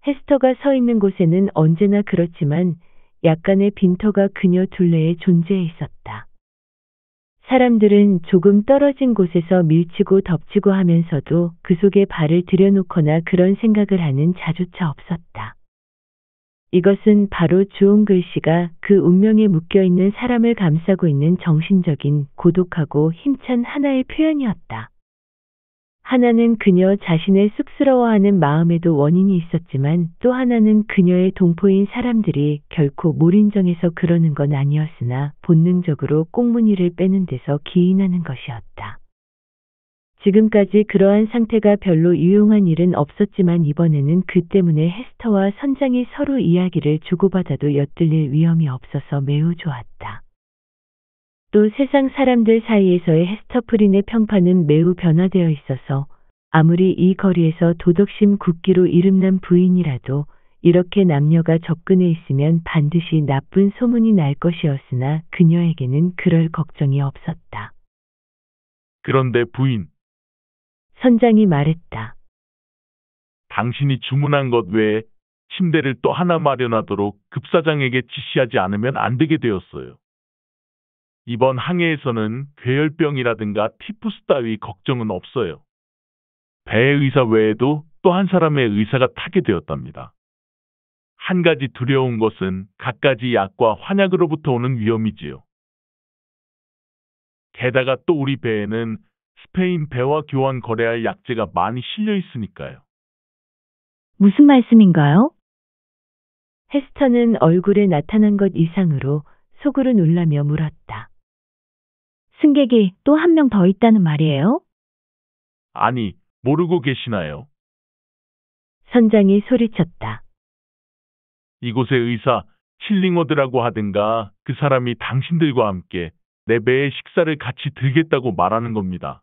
헤스터가 서 있는 곳에는 언제나 그렇지만 약간의 빈터가 그녀 둘레에 존재해 있었다. 사람들은 조금 떨어진 곳에서 밀치고 덮치고 하면서도 그 속에 발을 들여놓거나 그런 생각을 하는 자조차 없었다. 이것은 바로 주홍 글씨가 그 운명에 묶여있는 사람을 감싸고 있는 정신적인 고독하고 힘찬 하나의 표현이었다. 하나는 그녀 자신의 쑥스러워하는 마음에도 원인이 있었지만 또 하나는 그녀의 동포인 사람들이 결코 몰인정해서 그러는 건 아니었으나 본능적으로 꽁무니를 빼는 데서 기인하는 것이었다. 지금까지 그러한 상태가 별로 유용한 일은 없었지만 이번에는 그 때문에 헤스터와 선장이 서로 이야기를 주고받아도 엿들릴 위험이 없어서 매우 좋았다. 또 세상 사람들 사이에서의 헤스터 프린의 평판은 매우 변화되어 있어서 아무리 이 거리에서 도덕심 굳기로 이름난 부인이라도 이렇게 남녀가 접근해 있으면 반드시 나쁜 소문이 날 것이었으나 그녀에게는 그럴 걱정이 없었다. 그런데 부인, 선장이 말했다. 당신이 주문한 것 외에 침대를 또 하나 마련하도록 급사장에게 지시하지 않으면 안 되게 되었어요. 이번 항해에서는 괴혈병이라든가 티푸스 따위 걱정은 없어요. 배의 의사 외에도 또 한 사람의 의사가 타게 되었답니다. 한 가지 두려운 것은 갖가지 약과 환약으로부터 오는 위험이지요. 게다가 또 우리 배에는 스페인 배와 교환 거래할 약재가 많이 실려 있으니까요. 무슨 말씀인가요? 헤스터는 얼굴에 나타난 것 이상으로 속으로 놀라며 물었다. 승객이 또 한 명 더 있다는 말이에요? 아니, 모르고 계시나요? 선장이 소리쳤다. 이곳의 의사 칠링워드라고 하든가 그 사람이 당신들과 함께 내 배에 식사를 같이 들겠다고 말하는 겁니다.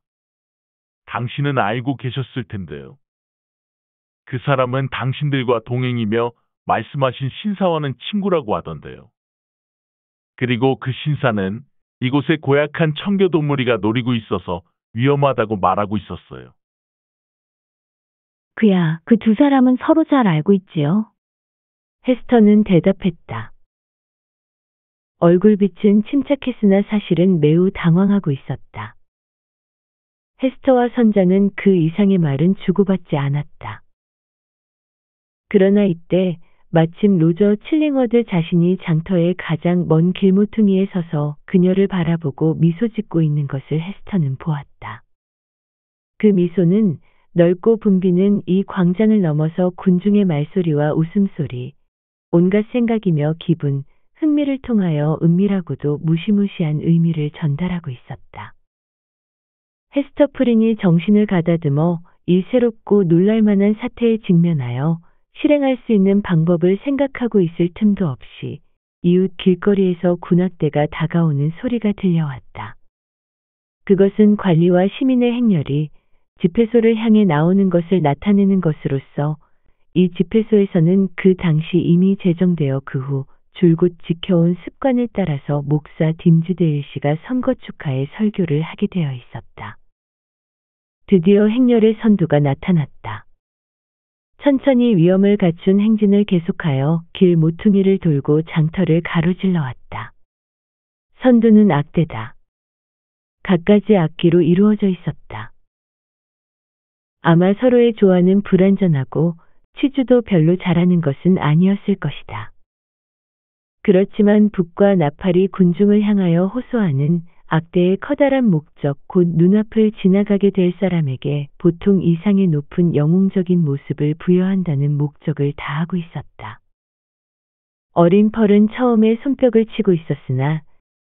당신은 알고 계셨을 텐데요. 그 사람은 당신들과 동행이며 말씀하신 신사와는 친구라고 하던데요. 그리고 그 신사는 이곳에 고약한 청교도무리가 노리고 있어서 위험하다고 말하고 있었어요. 그야, 그 두 사람은 서로 잘 알고 있지요. 헤스터는 대답했다. 얼굴빛은 침착했으나 사실은 매우 당황하고 있었다. 헤스터와 선장은 그 이상의 말은 주고받지 않았다. 그러나 이때 마침 로저 칠링워드 자신이 장터의 가장 먼 길모퉁이에 서서 그녀를 바라보고 미소 짓고 있는 것을 헤스터는 보았다. 그 미소는 넓고 붐비는 이 광장을 넘어서 군중의 말소리와 웃음소리, 온갖 생각이며 기분, 흥미를 통하여 은밀하고도 무시무시한 의미를 전달하고 있었다. 헤스터 프린이 정신을 가다듬어 이 새롭고 놀랄만한 사태에 직면하여 실행할 수 있는 방법을 생각하고 있을 틈도 없이 이웃 길거리에서 군악대가 다가오는 소리가 들려왔다. 그것은 관리와 시민의 행렬이 집회소를 향해 나오는 것을 나타내는 것으로서 이 집회소에서는 그 당시 이미 제정되어 그 후 줄곧 지켜온 습관을 따라서 목사 딤즈데일 씨가 선거 축하의 설교를 하게 되어 있었다. 드디어 행렬의 선두가 나타났다. 천천히 위엄을 갖춘 행진을 계속하여 길 모퉁이를 돌고 장터를 가로질러 왔다. 선두는 악대다. 갖가지 악기로 이루어져 있었다. 아마 서로의 조화는 불완전하고 취주도 별로 잘하는 것은 아니었을 것이다. 그렇지만 북과 나팔이 군중을 향하여 호소하는 악대의 커다란 목적, 곧 눈앞을 지나가게 될 사람에게 보통 이상의 높은 영웅적인 모습을 부여한다는 목적을 다하고 있었다. 어린 펄은 처음에 손뼉을 치고 있었으나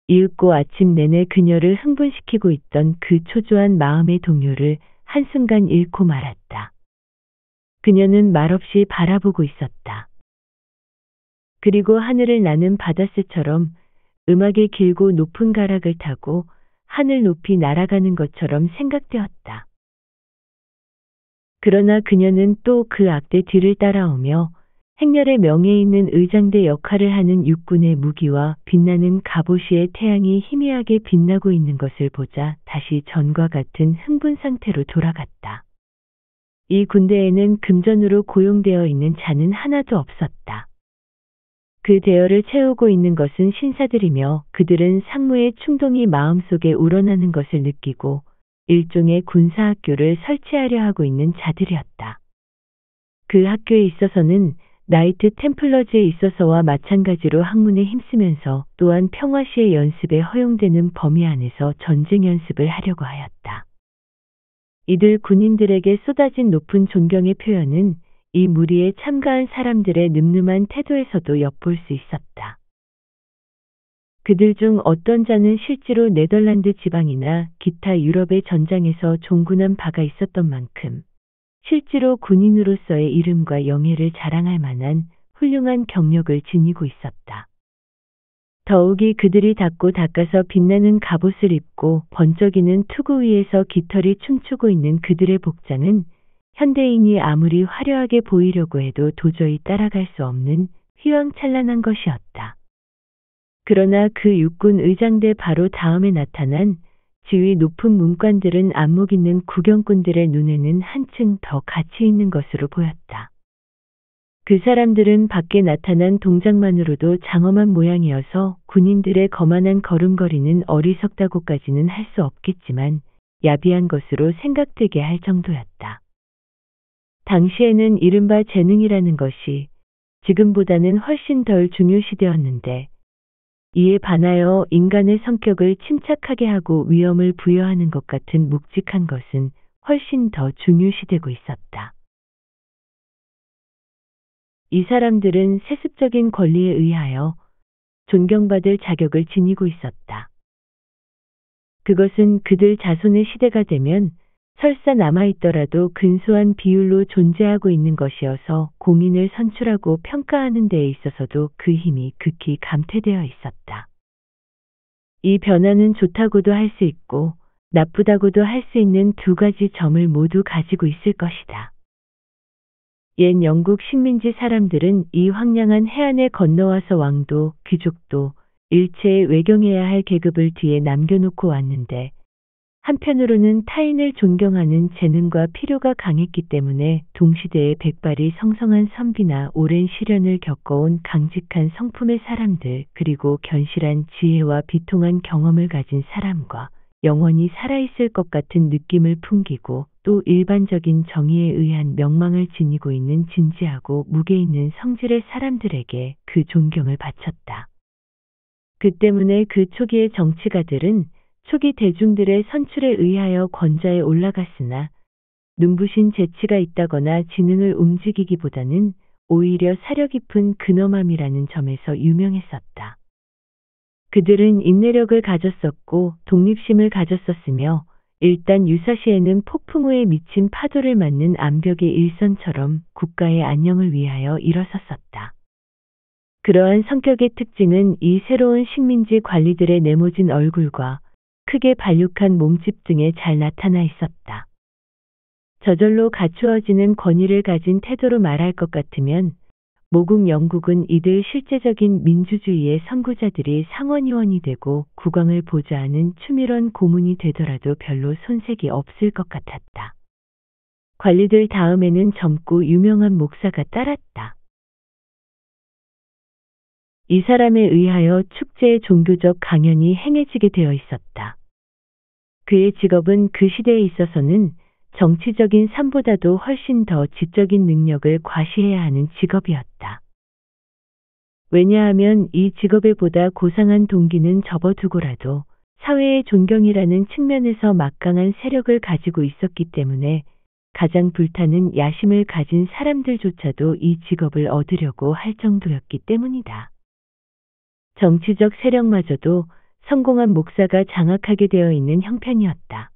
이윽고 아침 내내 그녀를 흥분시키고 있던 그 초조한 마음의 동요를 한순간 잃고 말았다. 그녀는 말없이 바라보고 있었다. 그리고 하늘을 나는 바다새처럼 음악의 길고 높은 가락을 타고 하늘 높이 날아가는 것처럼 생각되었다. 그러나 그녀는 또 그 악대 뒤를 따라오며 행렬의 명예 있는 의장대 역할을 하는 육군의 무기와 빛나는 갑옷이의 태양이 희미하게 빛나고 있는 것을 보자 다시 전과 같은 흥분 상태로 돌아갔다. 이 군대에는 금전으로 고용되어 있는 자는 하나도 없었다. 그 대열을 채우고 있는 것은 신사들이며 그들은 상무의 충동이 마음속에 우러나는 것을 느끼고 일종의 군사학교를 설치하려 하고 있는 자들이었다. 그 학교에 있어서는 나이트 템플러즈에 있어서와 마찬가지로 학문에 힘쓰면서 또한 평화시의 연습에 허용되는 범위 안에서 전쟁 연습을 하려고 하였다. 이들 군인들에게 쏟아진 높은 존경의 표현은 이 무리에 참가한 사람들의 늠름한 태도에서도 엿볼 수 있었다. 그들 중 어떤 자는 실제로 네덜란드 지방이나 기타 유럽의 전장에서 종군한 바가 있었던 만큼 실제로 군인으로서의 이름과 영예를 자랑할 만한 훌륭한 경력을 지니고 있었다. 더욱이 그들이 닦고 닦아서 빛나는 갑옷을 입고 번쩍이는 투구 위에서 깃털이 춤추고 있는 그들의 복장은 현대인이 아무리 화려하게 보이려고 해도 도저히 따라갈 수 없는 휘황찬란한 것이었다. 그러나 그 육군 의장대 바로 다음에 나타난 지위 높은 문관들은 안목 있는 구경꾼들의 눈에는 한층 더 가치 있는 것으로 보였다. 그 사람들은 밖에 나타난 동작만으로도 장엄한 모양이어서 군인들의 거만한 걸음걸이는 어리석다고까지는 할 수 없겠지만 야비한 것으로 생각되게 할 정도였다. 당시에는 이른바 재능이라는 것이 지금보다는 훨씬 덜 중요시되었는데 이에 반하여 인간의 성격을 침착하게 하고 위엄을 부여하는 것 같은 묵직한 것은 훨씬 더 중요시되고 있었다. 이 사람들은 세습적인 권리에 의하여 존경받을 자격을 지니고 있었다. 그것은 그들 자손의 시대가 되면 설사 남아있더라도 근소한 비율로 존재하고 있는 것이어서 공인을 선출하고 평가하는 데에 있어서도 그 힘이 극히 감퇴되어 있었다. 이 변화는 좋다고도 할 수 있고 나쁘다고도 할 수 있는 두 가지 점을 모두 가지고 있을 것이다. 옛 영국 식민지 사람들은 이 황량한 해안에 건너와서 왕도 귀족도 일체의 외경해야 할 계급을 뒤에 남겨놓고 왔는데 한편으로는 타인을 존경하는 재능과 필요가 강했기 때문에 동시대의 백발이 성성한 선비나 오랜 시련을 겪어온 강직한 성품의 사람들 그리고 견실한 지혜와 비통한 경험을 가진 사람과 영원히 살아있을 것 같은 느낌을 풍기고 또 일반적인 정의에 의한 명망을 지니고 있는 진지하고 무게 있는 성질의 사람들에게 그 존경을 바쳤다. 그 때문에 그 초기의 정치가들은 초기 대중들의 선출에 의하여 권좌에 올라갔으나 눈부신 재치가 있다거나 지능을 움직이기보다는 오히려 사려 깊은 근엄함이라는 점에서 유명했었다. 그들은 인내력을 가졌었고 독립심을 가졌었으며 일단 유사시에는 폭풍 후에 미친 파도를 맞는 암벽의 일선처럼 국가의 안녕을 위하여 일어섰었다. 그러한 성격의 특징은 이 새로운 식민지 관리들의 네모진 얼굴과 크게 발육한 몸집 등에 잘 나타나 있었다. 저절로 갖추어지는 권위를 가진 태도로 말할 것 같으면 모국 영국은 이들 실제적인 민주주의의 선구자들이 상원의원이 되고 국왕을 보좌하는 추밀원 고문이 되더라도 별로 손색이 없을 것 같았다. 관리들 다음에는 젊고 유명한 목사가 따랐다. 이 사람에 의하여 축제의 종교적 강연이 행해지게 되어 있었다. 그의 직업은 그 시대에 있어서는 정치적인 삶보다도 훨씬 더 지적인 능력을 과시해야 하는 직업이었다. 왜냐하면 이 직업에 보다 고상한 동기는 접어두고라도 사회의 존경이라는 측면에서 막강한 세력을 가지고 있었기 때문에 가장 불타는 야심을 가진 사람들조차도 이 직업을 얻으려고 할 정도였기 때문이다. 정치적 세력마저도 성공한 목사가 장악하게 되어 있는 형편이었다.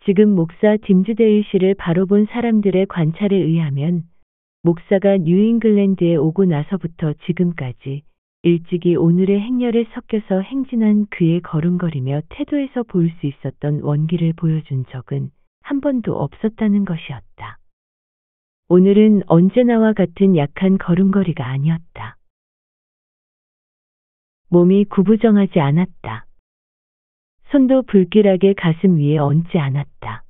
지금 목사 딤즈데일 씨를 바로 본 사람들의 관찰에 의하면 목사가 뉴잉글랜드에 오고 나서부터 지금까지 일찍이 오늘의 행렬에 섞여서 행진한 그의 걸음걸이며 태도에서 볼 수 있었던 원기를 보여준 적은 한 번도 없었다는 것이었다. 오늘은 언제나와 같은 약한 걸음걸이가 아니었다. 몸이 구부정하지 않았다. 손도 불길하게 가슴 위에 얹지 않았다.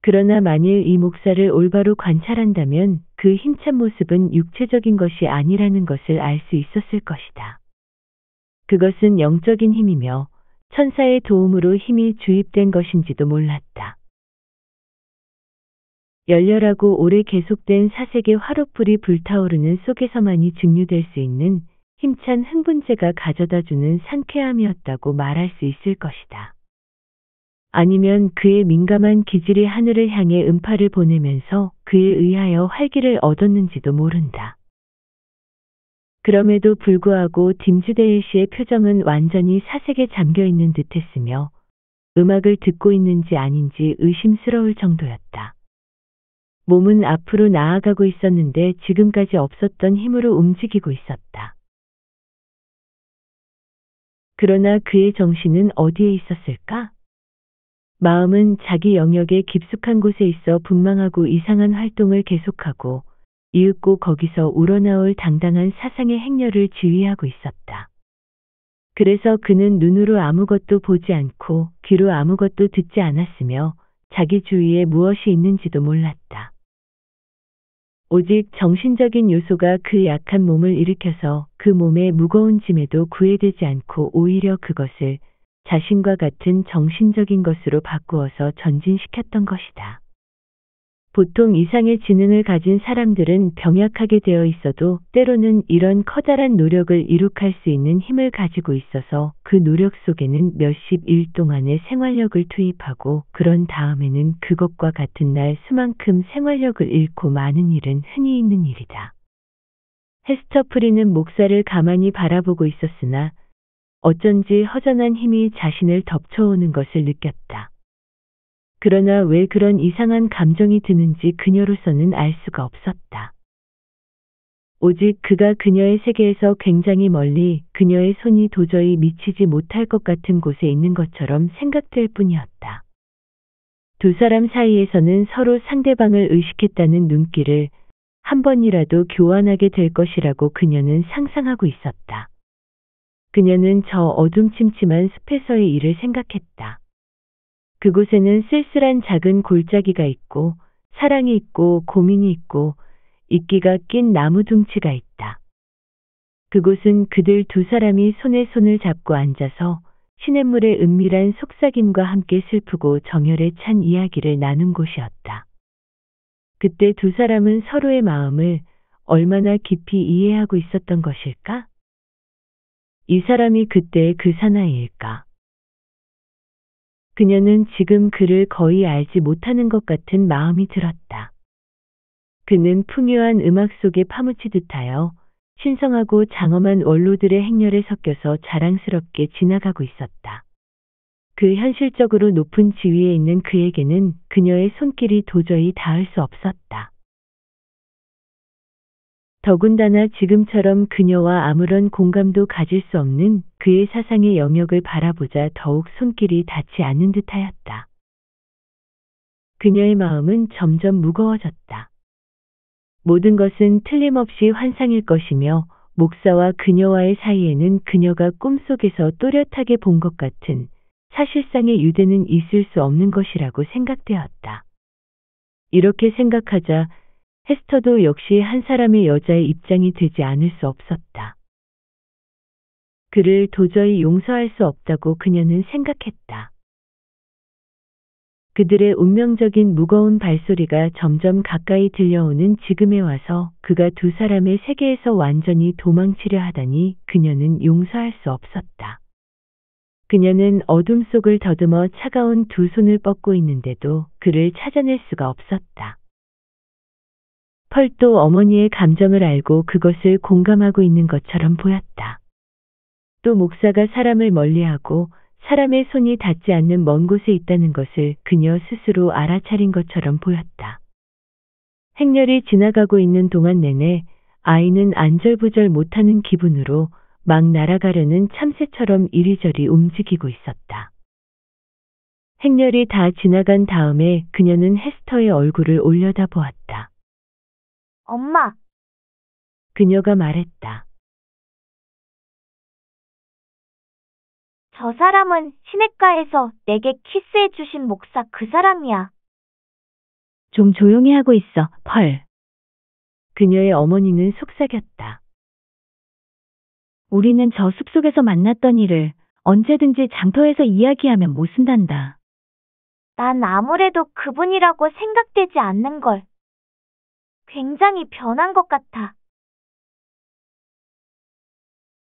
그러나 만일 이 목사를 올바로 관찰한다면 그 힘찬 모습은 육체적인 것이 아니라는 것을 알 수 있었을 것이다. 그것은 영적인 힘이며 천사의 도움으로 힘이 주입된 것인지도 몰랐다. 열렬하고 오래 계속된 사색의 화롯불이 불타오르는 속에서만이 증류될 수 있는 힘찬 흥분제가 가져다주는 상쾌함이었다고 말할 수 있을 것이다. 아니면 그의 민감한 기질이 하늘을 향해 음파를 보내면서 그에 의하여 활기를 얻었는지도 모른다. 그럼에도 불구하고 딤즈데일 씨의 표정은 완전히 사색에 잠겨 있는 듯했으며 음악을 듣고 있는지 아닌지 의심스러울 정도였다. 몸은 앞으로 나아가고 있었는데 지금까지 없었던 힘으로 움직이고 있었다. 그러나 그의 정신은 어디에 있었을까? 마음은 자기 영역의 깊숙한 곳에 있어 분망하고 이상한 활동을 계속하고 이윽고 거기서 우러나올 당당한 사상의 행렬을 지휘하고 있었다. 그래서 그는 눈으로 아무것도 보지 않고 귀로 아무것도 듣지 않았으며 자기 주위에 무엇이 있는지도 몰랐다. 오직 정신적인 요소가 그 약한 몸을 일으켜서 그 몸의 무거운 짐에도 구애되지 않고 오히려 그것을 자신과 같은 정신적인 것으로 바꾸어서 전진시켰던 것이다. 보통 이상의 지능을 가진 사람들은 병약하게 되어 있어도 때로는 이런 커다란 노력을 이룩할 수 있는 힘을 가지고 있어서 그 노력 속에는 몇십 일 동안의 생활력을 투입하고 그런 다음에는 그것과 같은 날 수만큼 생활력을 잃고 마는 일은 흔히 있는 일이다. 헤스터 프리는 목사를 가만히 바라보고 있었으나 어쩐지 허전한 힘이 자신을 덮쳐오는 것을 느꼈다. 그러나 왜 그런 이상한 감정이 드는지 그녀로서는 알 수가 없었다. 오직 그가 그녀의 세계에서 굉장히 멀리 그녀의 손이 도저히 미치지 못할 것 같은 곳에 있는 것처럼 생각될 뿐이었다. 두 사람 사이에서는 서로 상대방을 의식했다는 눈길을 한 번이라도 교환하게 될 것이라고 그녀는 상상하고 있었다. 그녀는 저 어둠침침한 숲에서의 일을 생각했다. 그곳에는 쓸쓸한 작은 골짜기가 있고 사랑이 있고 고민이 있고 이끼가 낀 나무 둥치가 있다. 그곳은 그들 두 사람이 손에 손을 잡고 앉아서 시냇물의 은밀한 속삭임과 함께 슬프고 정열에 찬 이야기를 나눈 곳이었다. 그때 두 사람은 서로의 마음을 얼마나 깊이 이해하고 있었던 것일까? 이 사람이 그때의 그 사나이일까? 그녀는 지금 그를 거의 알지 못하는 것 같은 마음이 들었다. 그는 풍요한 음악 속에 파묻히듯 하여 신성하고 장엄한 원로들의 행렬에 섞여서 자랑스럽게 지나가고 있었다. 그 현실적으로 높은 지위에 있는 그에게는 그녀의 손길이 도저히 닿을 수 없었다. 더군다나 지금처럼 그녀와 아무런 공감도 가질 수 없는 그의 사상의 영역을 바라보자 더욱 손길이 닿지 않는 듯하였다. 그녀의 마음은 점점 무거워졌다. 모든 것은 틀림없이 환상일 것이며 목사와 그녀와의 사이에는 그녀가 꿈속에서 또렷하게 본 것 같은 사실상의 유대는 있을 수 없는 것이라고 생각되었다. 이렇게 생각하자 헤스터도 역시 한 사람의 여자의 입장이 되지 않을 수 없었다. 그를 도저히 용서할 수 없다고 그녀는 생각했다. 그들의 운명적인 무거운 발소리가 점점 가까이 들려오는 지금에 와서 그가 두 사람의 세계에서 완전히 도망치려 하다니 그녀는 용서할 수 없었다. 그녀는 어둠 속을 더듬어 차가운 두 손을 뻗고 있는데도 그를 찾아낼 수가 없었다. 펄도 어머니의 감정을 알고 그것을 공감하고 있는 것처럼 보였다. 또 목사가 사람을 멀리하고 사람의 손이 닿지 않는 먼 곳에 있다는 것을 그녀 스스로 알아차린 것처럼 보였다. 행렬이 지나가고 있는 동안 내내 아이는 안절부절 못하는 기분으로 막 날아가려는 참새처럼 이리저리 움직이고 있었다. 행렬이 다 지나간 다음에 그녀는 헤스터의 얼굴을 올려다보았다. 엄마, 그녀가 말했다. 저 사람은 시냇가에서 내게 키스해주신 목사 그 사람이야. 좀 조용히 하고 있어, 펄. 그녀의 어머니는 속삭였다. 우리는 저 숲속에서 만났던 일을 언제든지 장터에서 이야기하면 못 쓴단다. 난 아무래도 그분이라고 생각되지 않는 걸. 굉장히 변한 것 같아.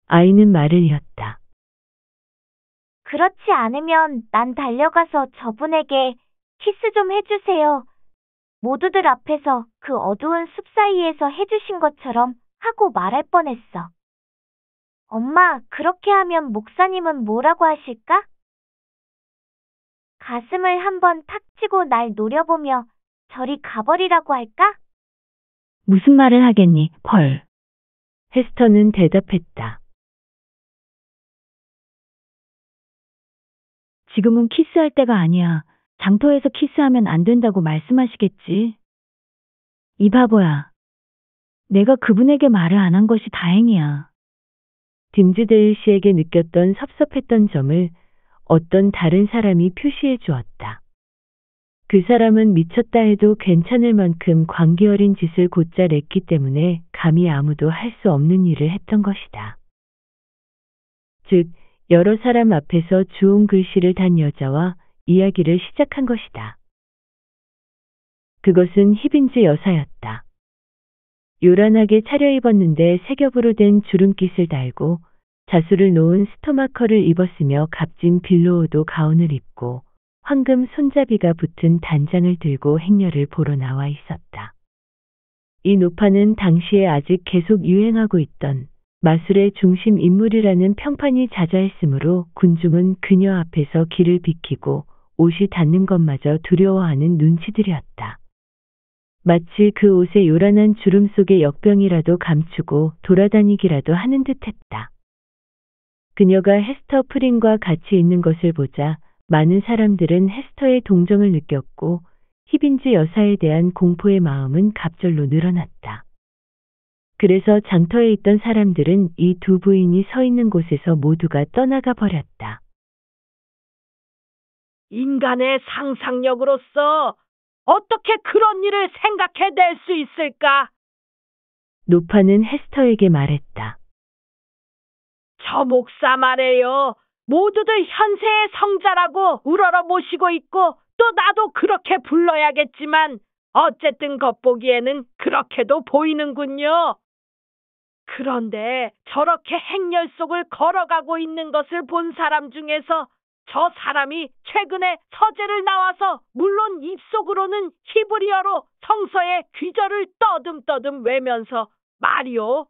아이는 말을 이었다. 그렇지 않으면 난 달려가서 저분에게 키스 좀 해주세요. 모두들 앞에서 그 어두운 숲 사이에서 해주신 것처럼 하고 말할 뻔했어. 엄마, 그렇게 하면 목사님은 뭐라고 하실까? 가슴을 한번 탁 치고 날 노려보며 저리 가버리라고 할까? 무슨 말을 하겠니, 펄. 헤스터는 대답했다. 지금은 키스할 때가 아니야. 장터에서 키스하면 안 된다고 말씀하시겠지. 이 바보야. 내가 그분에게 말을 안 한 것이 다행이야. 딤즈데일 씨에게 느꼈던 섭섭했던 점을 어떤 다른 사람이 표시해 주었다. 그 사람은 미쳤다 해도 괜찮을 만큼 광기 어린 짓을 곧잘 했기 때문에 감히 아무도 할 수 없는 일을 했던 것이다. 즉, 여러 사람 앞에서 주홍 글씨를 단 여자와 이야기를 시작한 것이다. 그것은 히빈즈 여사였다. 요란하게 차려입었는데 세 겹으로 된 주름깃을 달고 자수를 놓은 스토마커를 입었으며 값진 빌로우도 가운을 입고 황금 손잡이가 붙은 단장을 들고 행렬을 보러 나와 있었다. 이 노파는 당시에 아직 계속 유행하고 있던 마술의 중심 인물이라는 평판이 자자했으므로 군중은 그녀 앞에서 길을 비키고 옷이 닿는 것마저 두려워하는 눈치들이었다. 마치 그 옷의 요란한 주름 속에 역병이라도 감추고 돌아다니기라도 하는 듯했다. 그녀가 헤스터 프린과 같이 있는 것을 보자 많은 사람들은 헤스터의 동정을 느꼈고 히빈즈 여사에 대한 공포의 마음은 갑절로 늘어났다. 그래서 장터에 있던 사람들은 이 두 부인이 서 있는 곳에서 모두가 떠나가 버렸다. 인간의 상상력으로서 어떻게 그런 일을 생각해낼 수 있을까? 노파는 헤스터에게 말했다. 저 목사 말이에요. 모두들 현세의 성자라고 우러러 모시고 있고 또 나도 그렇게 불러야겠지만 어쨌든 겉보기에는 그렇게도 보이는군요. 그런데 저렇게 행렬 속을 걸어가고 있는 것을 본 사람 중에서 저 사람이 최근에 서재를 나와서 물론 입속으로는 히브리어로 성서의 귀절을 떠듬떠듬 외면서 말이요.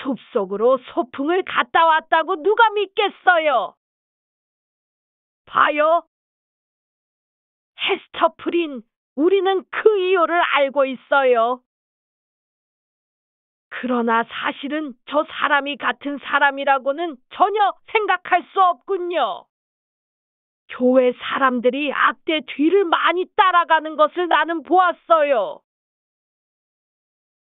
숲속으로 소풍을 갔다 왔다고 누가 믿겠어요? 봐요. 헤스터 프린, 우리는 그 이유를 알고 있어요. 그러나 사실은 저 사람이 같은 사람이라고는 전혀 생각할 수 없군요. 교회 사람들이 악대 뒤를 많이 따라가는 것을 나는 보았어요.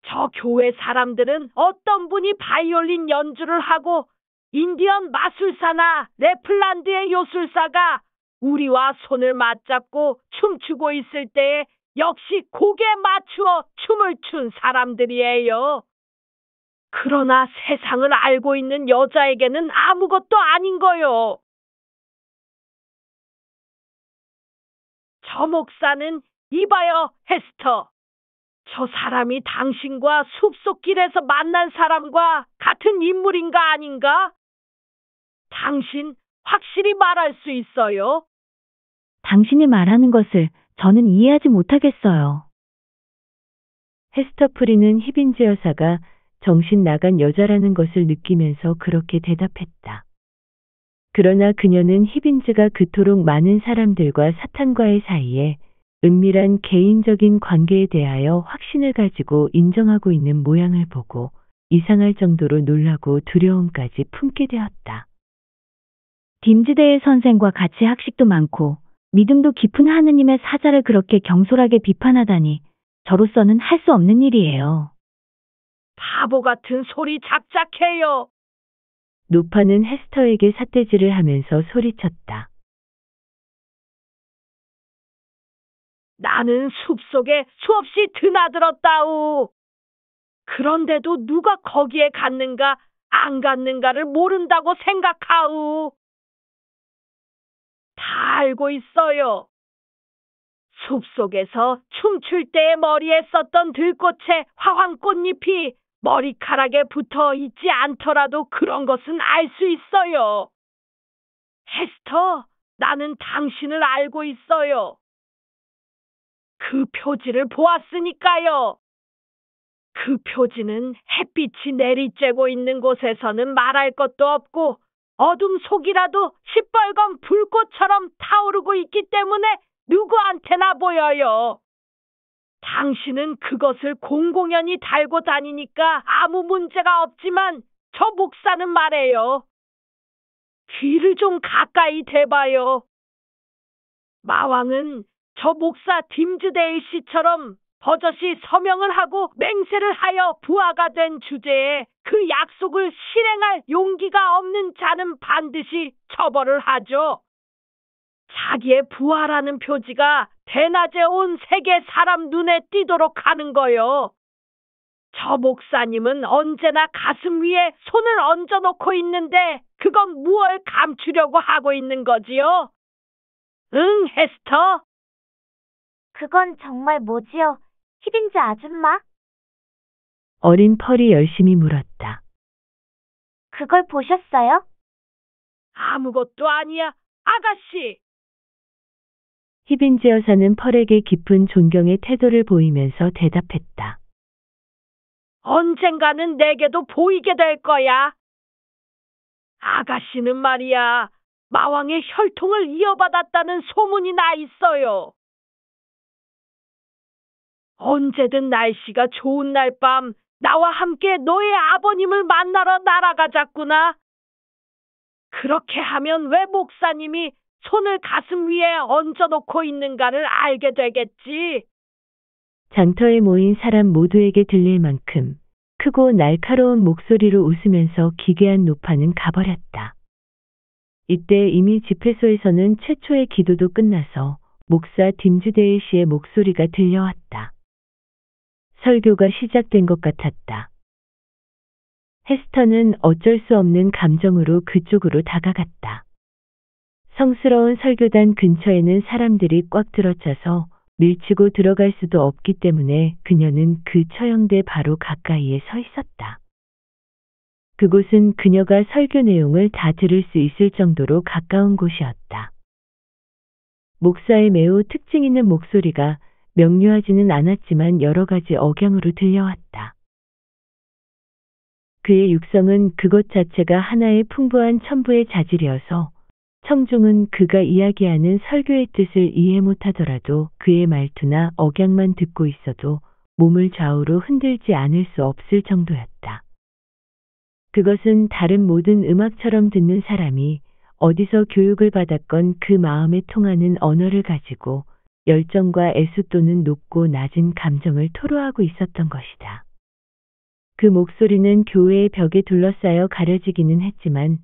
저 교회 사람들은 어떤 분이 바이올린 연주를 하고 인디언 마술사나 레플란드의 요술사가 우리와 손을 맞잡고 춤추고 있을 때에 역시 곡에 맞추어 춤을 춘 사람들이에요. 그러나 세상을 알고 있는 여자에게는 아무것도 아닌 거요. 저 목사는 이봐요, 헤스터. 저 사람이 당신과 숲속길에서 만난 사람과 같은 인물인가 아닌가? 당신 확실히 말할 수 있어요? 당신이 말하는 것을 저는 이해하지 못하겠어요. 헤스터 프린은 히빈즈 여사가 정신 나간 여자라는 것을 느끼면서 그렇게 대답했다. 그러나 그녀는 히빈즈가 그토록 많은 사람들과 사탄과의 사이에 은밀한 개인적인 관계에 대하여 확신을 가지고 인정하고 있는 모양을 보고 이상할 정도로 놀라고 두려움까지 품게 되었다. 딤즈데일 선생과 같이 학식도 많고 믿음도 깊은 하느님의 사자를 그렇게 경솔하게 비판하다니 저로서는 할 수 없는 일이에요. 바보 같은 소리 작작해요. 노파는 헤스터에게 삿대질을 하면서 소리쳤다. 나는 숲속에 수없이 드나들었다우. 그런데도 누가 거기에 갔는가 안 갔는가를 모른다고 생각하우. 다 알고 있어요. 숲속에서 춤출 때의 머리에 썼던 들꽃의 화황 꽃잎이 머리카락에 붙어 있지 않더라도 그런 것은 알 수 있어요. 헤스터, 나는 당신을 알고 있어요. 그 표지를 보았으니까요. 그 표지는 햇빛이 내리쬐고 있는 곳에서는 말할 것도 없고 어둠 속이라도 시뻘건 불꽃처럼 타오르고 있기 때문에 누구한테나 보여요. 당신은 그것을 공공연히 달고 다니니까 아무 문제가 없지만 저 목사는 말해요. 귀를 좀 가까이 대봐요. 마왕은 저 목사 딤즈데일 씨처럼 버젓이 서명을 하고 맹세를 하여 부하가 된 주제에 그 약속을 실행할 용기가 없는 자는 반드시 처벌을 하죠. 자기의 부하라는 표지가 대낮에 온 세계 사람 눈에 띄도록 하는 거요. 저 목사님은 언제나 가슴 위에 손을 얹어놓고 있는데 그건 무얼 감추려고 하고 있는 거지요? 응, 헤스터? 그건 정말 뭐지요, 히빈즈 아줌마? 어린 펄이 열심히 물었다. 그걸 보셨어요? 아무것도 아니야, 아가씨. 히빈즈 여사는 펄에게 깊은 존경의 태도를 보이면서 대답했다. 언젠가는 내게도 보이게 될 거야. 아가씨는 말이야, 마왕의 혈통을 이어받았다는 소문이 나 있어요. 언제든 날씨가 좋은 날 밤 나와 함께 너의 아버님을 만나러 날아가자꾸나. 그렇게 하면 왜 목사님이 손을 가슴 위에 얹어놓고 있는가를 알게 되겠지. 장터에 모인 사람 모두에게 들릴 만큼 크고 날카로운 목소리로 웃으면서 기괴한 노파는 가버렸다. 이때 이미 집회소에서는 최초의 기도도 끝나서 목사 딤즈데일 씨의 목소리가 들려왔다. 설교가 시작된 것 같았다. 헤스터는 어쩔 수 없는 감정으로 그쪽으로 다가갔다. 성스러운 설교단 근처에는 사람들이 꽉 들어차서 밀치고 들어갈 수도 없기 때문에 그녀는 그 처형대 바로 가까이에 서 있었다. 그곳은 그녀가 설교 내용을 다 들을 수 있을 정도로 가까운 곳이었다. 목사의 매우 특징 있는 목소리가 명료하지는 않았지만 여러 가지 억양으로 들려왔다. 그의 육성은 그것 자체가 하나의 풍부한 첨부의 자질이어서 청중은 그가 이야기하는 설교의 뜻을 이해 못하더라도 그의 말투나 억양만 듣고 있어도 몸을 좌우로 흔들지 않을 수 없을 정도였다. 그것은 다른 모든 음악처럼 듣는 사람이 어디서 교육을 받았건 그 마음에 통하는 언어를 가지고 열정과 애수 또는 높고 낮은 감정을 토로하고 있었던 것이다. 그 목소리는 교회의 벽에 둘러싸여 가려지기는 했지만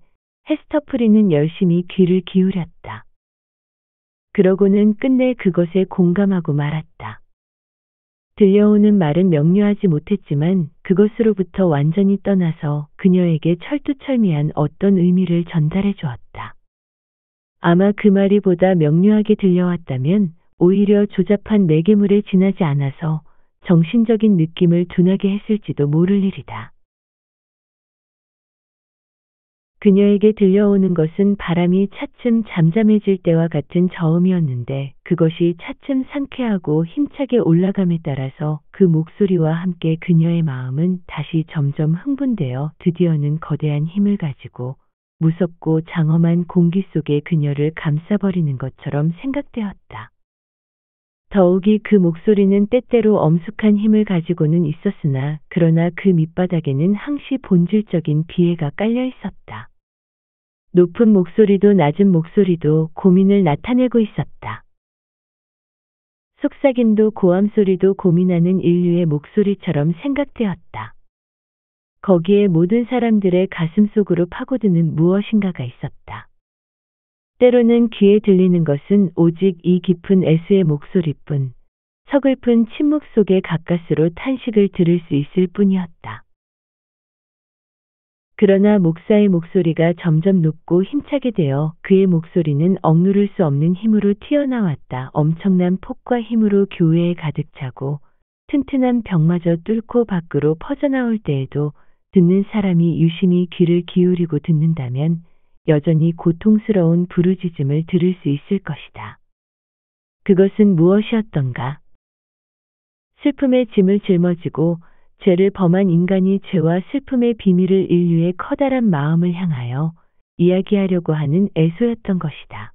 헤스터 프리는 열심히 귀를 기울였다. 그러고는 끝내 그것에 공감하고 말았다. 들려오는 말은 명료하지 못했지만 그것으로부터 완전히 떠나서 그녀에게 철두철미한 어떤 의미를 전달해 주었다. 아마 그 말이 보다 명료하게 들려왔다면 오히려 조잡한 매개물에 지나지 않아서 정신적인 느낌을 둔하게 했을지도 모를 일이다. 그녀에게 들려오는 것은 바람이 차츰 잠잠해질 때와 같은 저음이었는데 그것이 차츰 상쾌하고 힘차게 올라감에 따라서 그 목소리와 함께 그녀의 마음은 다시 점점 흥분되어 드디어는 거대한 힘을 가지고 무섭고 장엄한 공기 속에 그녀를 감싸버리는 것처럼 생각되었다. 더욱이 그 목소리는 때때로 엄숙한 힘을 가지고는 있었으나 그러나 그 밑바닥에는 항시 본질적인 비애가 깔려 있었다. 높은 목소리도 낮은 목소리도 고민을 나타내고 있었다. 속삭임도 고함 소리도 고민하는 인류의 목소리처럼 생각되었다. 거기에 모든 사람들의 가슴 속으로 파고드는 무엇인가가 있었다. 때로는 귀에 들리는 것은 오직 이 깊은 애수의 목소리뿐, 서글픈 침묵 속에 가까스로 탄식을 들을 수 있을 뿐이었다. 그러나 목사의 목소리가 점점 높고 힘차게 되어 그의 목소리는 억누를 수 없는 힘으로 튀어나왔다. 엄청난 폭과 힘으로 교회에 가득 차고 튼튼한 벽마저 뚫고 밖으로 퍼져나올 때에도 듣는 사람이 유심히 귀를 기울이고 듣는다면 여전히 고통스러운 부르짖음을 들을 수 있을 것이다. 그것은 무엇이었던가? 슬픔의 짐을 짊어지고 죄를 범한 인간이 죄와 슬픔의 비밀을 인류의 커다란 마음을 향하여 이야기하려고 하는 애소였던 것이다.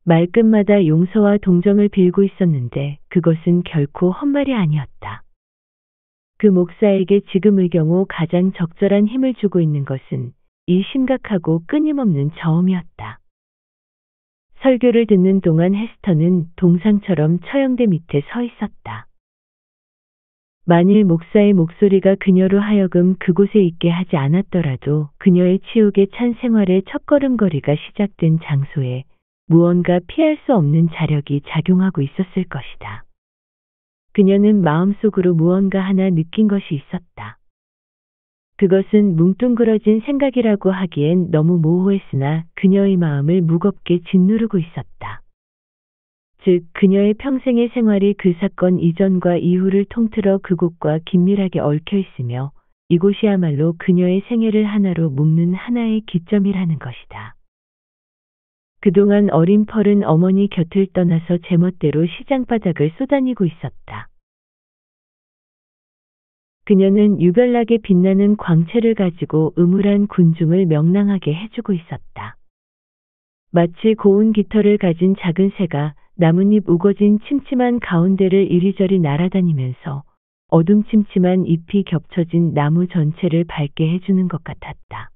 말끝마다 용서와 동정을 빌고 있었는데 그것은 결코 헛말이 아니었다. 그 목사에게 지금의 경우 가장 적절한 힘을 주고 있는 것은 이 심각하고 끊임없는 저음이었다. 설교를 듣는 동안 헤스터는 동상처럼 처형대 밑에 서 있었다. 만일 목사의 목소리가 그녀로 하여금 그곳에 있게 하지 않았더라도 그녀의 치욕에 찬 생활의 첫걸음거리가 시작된 장소에 무언가 피할 수 없는 자력이 작용하고 있었을 것이다. 그녀는 마음속으로 무언가 하나 느낀 것이 있었다. 그것은 뭉뚱그러진 생각이라고 하기엔 너무 모호했으나 그녀의 마음을 무겁게 짓누르고 있었다. 즉, 그녀의 평생의 생활이 그 사건 이전과 이후를 통틀어 그곳과 긴밀하게 얽혀 있으며 이곳이야말로 그녀의 생애를 하나로 묶는 하나의 기점이라는 것이다. 그동안 어린 펄은 어머니 곁을 떠나서 제멋대로 시장바닥을 쏘다니고 있었다. 그녀는 유별나게 빛나는 광채를 가지고 음울한 군중을 명랑하게 해주고 있었다. 마치 고운 깃털을 가진 작은 새가 나뭇잎 우거진 침침한 가운데를 이리저리 날아다니면서 어둠침침한 잎이 겹쳐진 나무 전체를 밝게 해주는 것 같았다.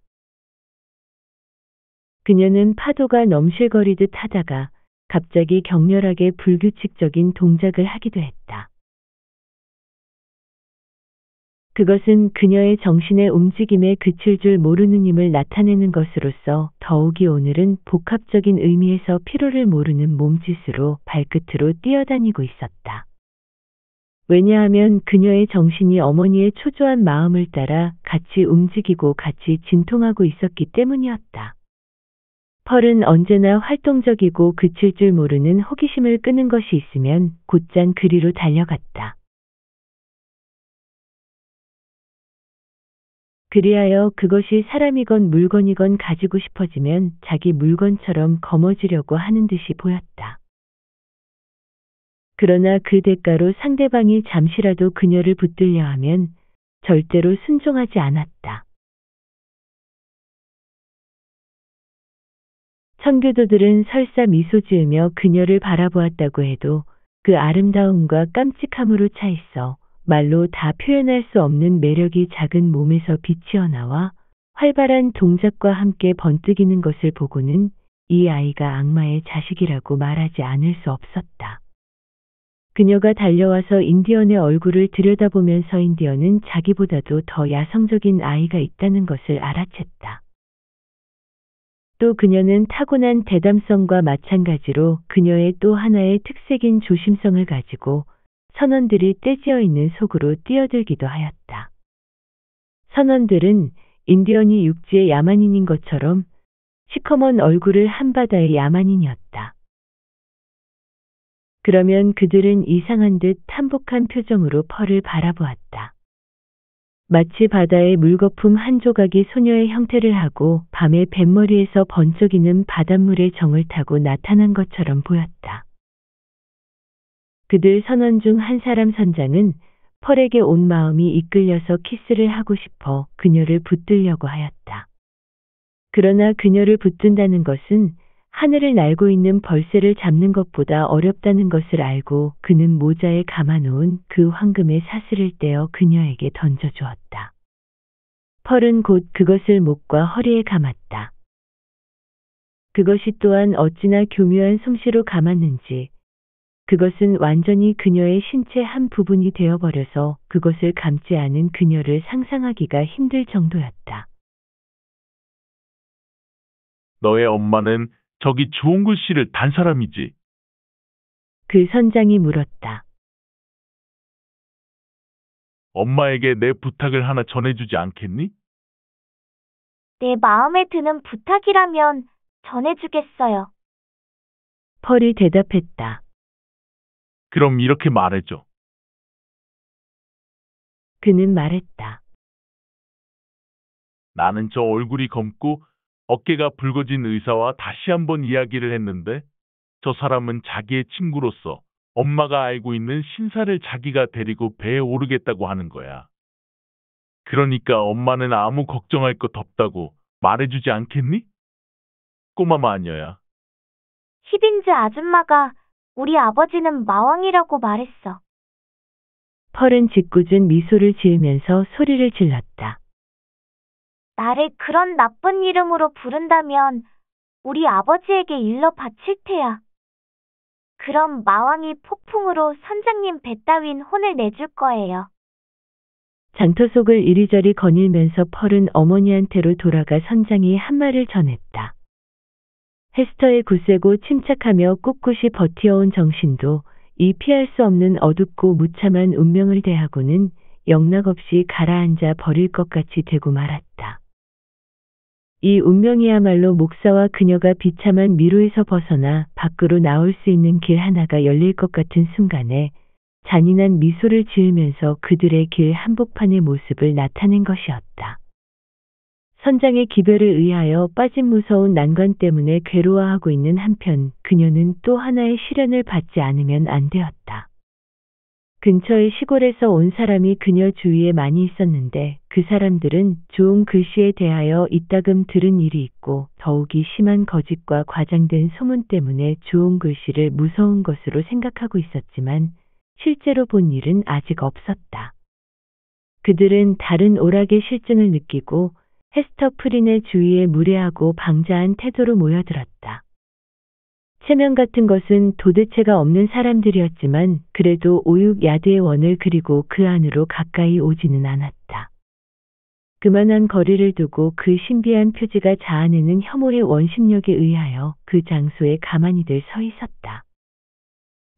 그녀는 파도가 넘실거리듯 하다가 갑자기 격렬하게 불규칙적인 동작을 하기도 했다. 그것은 그녀의 정신의 움직임에 그칠 줄 모르는 힘을 나타내는 것으로서 더욱이 오늘은 복합적인 의미에서 피로를 모르는 몸짓으로 발끝으로 뛰어다니고 있었다. 왜냐하면 그녀의 정신이 어머니의 초조한 마음을 따라 같이 움직이고 같이 진통하고 있었기 때문이었다. 펄은 언제나 활동적이고 그칠 줄 모르는 호기심을 끄는 것이 있으면 곧장 그리로 달려갔다. 그리하여 그것이 사람이건 물건이건 가지고 싶어지면 자기 물건처럼 거머쥐려고 하는 듯이 보였다. 그러나 그 대가로 상대방이 잠시라도 그녀를 붙들려 하면 절대로 순종하지 않았다. 청교도들은 설사 미소 지으며 그녀를 바라보았다고 해도 그 아름다움과 깜찍함으로 차 있어 말로 다 표현할 수 없는 매력이 작은 몸에서 비치어 나와 활발한 동작과 함께 번뜩이는 것을 보고는 이 아이가 악마의 자식이라고 말하지 않을 수 없었다. 그녀가 달려와서 인디언의 얼굴을 들여다보면서 인디언은 자기보다도 더 야성적인 아이가 있다는 것을 알아챘다. 또 그녀는 타고난 대담성과 마찬가지로 그녀의 또 하나의 특색인 조심성을 가지고 선원들이 떼지어 있는 속으로 뛰어들기도 하였다. 선원들은 인디언이 육지의 야만인인 것처럼 시커먼 얼굴을 한 바다의 야만인이었다. 그러면 그들은 이상한 듯 한복한 표정으로 펄을 바라보았다. 마치 바다의 물거품 한 조각이 소녀의 형태를 하고 밤의 뱃머리에서 번쩍이는 바닷물의 정을 타고 나타난 것처럼 보였다. 그들 선원 중 한 사람 선장은 펄에게 온 마음이 이끌려서 키스를 하고 싶어 그녀를 붙들려고 하였다. 그러나 그녀를 붙든다는 것은 하늘을 날고 있는 벌새를 잡는 것보다 어렵다는 것을 알고 그는 모자에 감아놓은 그 황금의 사슬을 떼어 그녀에게 던져주었다. 펄은 곧 그것을 목과 허리에 감았다. 그것이 또한 어찌나 교묘한 솜씨로 감았는지 그것은 완전히 그녀의 신체 한 부분이 되어버려서 그것을 감지 않은 그녀를 상상하기가 힘들 정도였다. 너의 엄마는 저기 주홍글 씨를 단 사람이지. 그 선장이 물었다. 엄마에게 내 부탁을 하나 전해주지 않겠니? 내 마음에 드는 부탁이라면 전해주겠어요. 펄이 대답했다. 그럼 이렇게 말해줘. 그는 말했다. 나는 저 얼굴이 검고 어깨가 붉어진 의사와 다시 한번 이야기를 했는데 저 사람은 자기의 친구로서 엄마가 알고 있는 신사를 자기가 데리고 배에 오르겠다고 하는 거야. 그러니까 엄마는 아무 걱정할 것 없다고 말해주지 않겠니? 꼬마 마녀야. 히빈즈 아줌마가 우리 아버지는 마왕이라고 말했어. 펄은 짓궂은 미소를 지으면서 소리를 질렀다. 나를 그런 나쁜 이름으로 부른다면 우리 아버지에게 일러 바칠 테야. 그럼 마왕이 폭풍으로 선장님 배 따윈 혼을 내줄 거예요. 장터 속을 이리저리 거닐면서 펄은 어머니한테로 돌아가 선장이 한 말을 전했다. 헤스터의 굳세고 침착하며 꿋꿋이 버티어온 정신도 이 피할 수 없는 어둡고 무참한 운명을 대하고는 영락없이 가라앉아 버릴 것 같이 되고 말았다. 이 운명이야말로 목사와 그녀가 비참한 미로에서 벗어나 밖으로 나올 수 있는 길 하나가 열릴 것 같은 순간에 잔인한 미소를 지으면서 그들의 길 한복판의 모습을 나타낸 것이었다. 선장의 기별을 의하여 빠진 무서운 난관 때문에 괴로워하고 있는 한편 그녀는 또 하나의 시련을 받지 않으면 안 되었다. 근처의 시골에서 온 사람이 그녀 주위에 많이 있었는데 그 사람들은 좋은 글씨에 대하여 이따금 들은 일이 있고 더욱이 심한 거짓과 과장된 소문 때문에 좋은 글씨를 무서운 것으로 생각하고 있었지만 실제로 본 일은 아직 없었다. 그들은 다른 오락의 실증을 느끼고 헤스터 프린의 주위에 무례하고 방자한 태도로 모여들었다. 체면 같은 것은 도대체가 없는 사람들이었지만 그래도 오육 야드의 원을 그리고 그 안으로 가까이 오지는 않았다. 그만한 거리를 두고 그 신비한 표지가 자아내는 혐오의 원심력에 의하여 그 장소에 가만히들 서 있었다.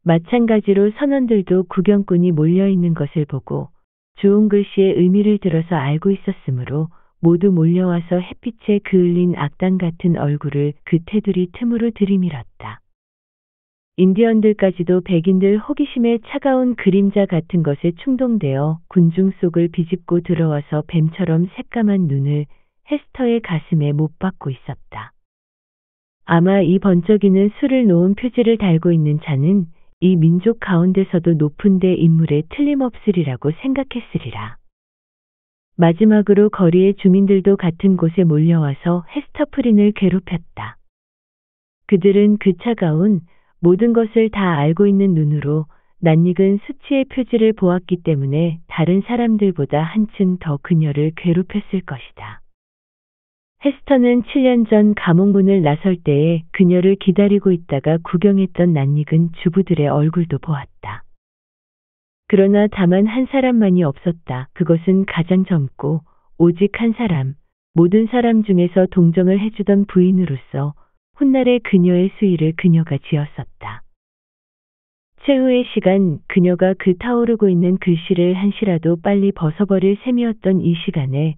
마찬가지로 선원들도 구경꾼이 몰려있는 것을 보고 좋은 글씨의 의미를 들어서 알고 있었으므로 모두 몰려와서 햇빛에 그을린 악당 같은 얼굴을 그 테두리 틈으로 들이밀었다. 인디언들까지도 백인들 호기심에 차가운 그림자 같은 것에 충동되어 군중 속을 비집고 들어와서 뱀처럼 새까만 눈을 헤스터의 가슴에 못 박고 있었다. 아마 이 번쩍이는 술을 놓은 표지를 달고 있는 자는 이 민족 가운데서도 높은 데 인물에 틀림없으리라고 생각했으리라. 마지막으로 거리의 주민들도 같은 곳에 몰려와서 헤스터 프린을 괴롭혔다. 그들은 그 차가운 모든 것을 다 알고 있는 눈으로 낯익은 수치의 표지를 보았기 때문에 다른 사람들보다 한층 더 그녀를 괴롭혔을 것이다. 헤스터는 7년 전 감옥문을 나설 때에 그녀를 기다리고 있다가 구경했던 낯익은 주부들의 얼굴도 보았다. 그러나 다만 한 사람만이 없었다. 그것은 가장 젊고 오직 한 사람, 모든 사람 중에서 동정을 해주던 부인으로서 훗날의 그녀의 수의를 그녀가 지었었다. 최후의 시간 그녀가 그 타오르고 있는 글씨를 한시라도 빨리 벗어버릴 셈이었던 이 시간에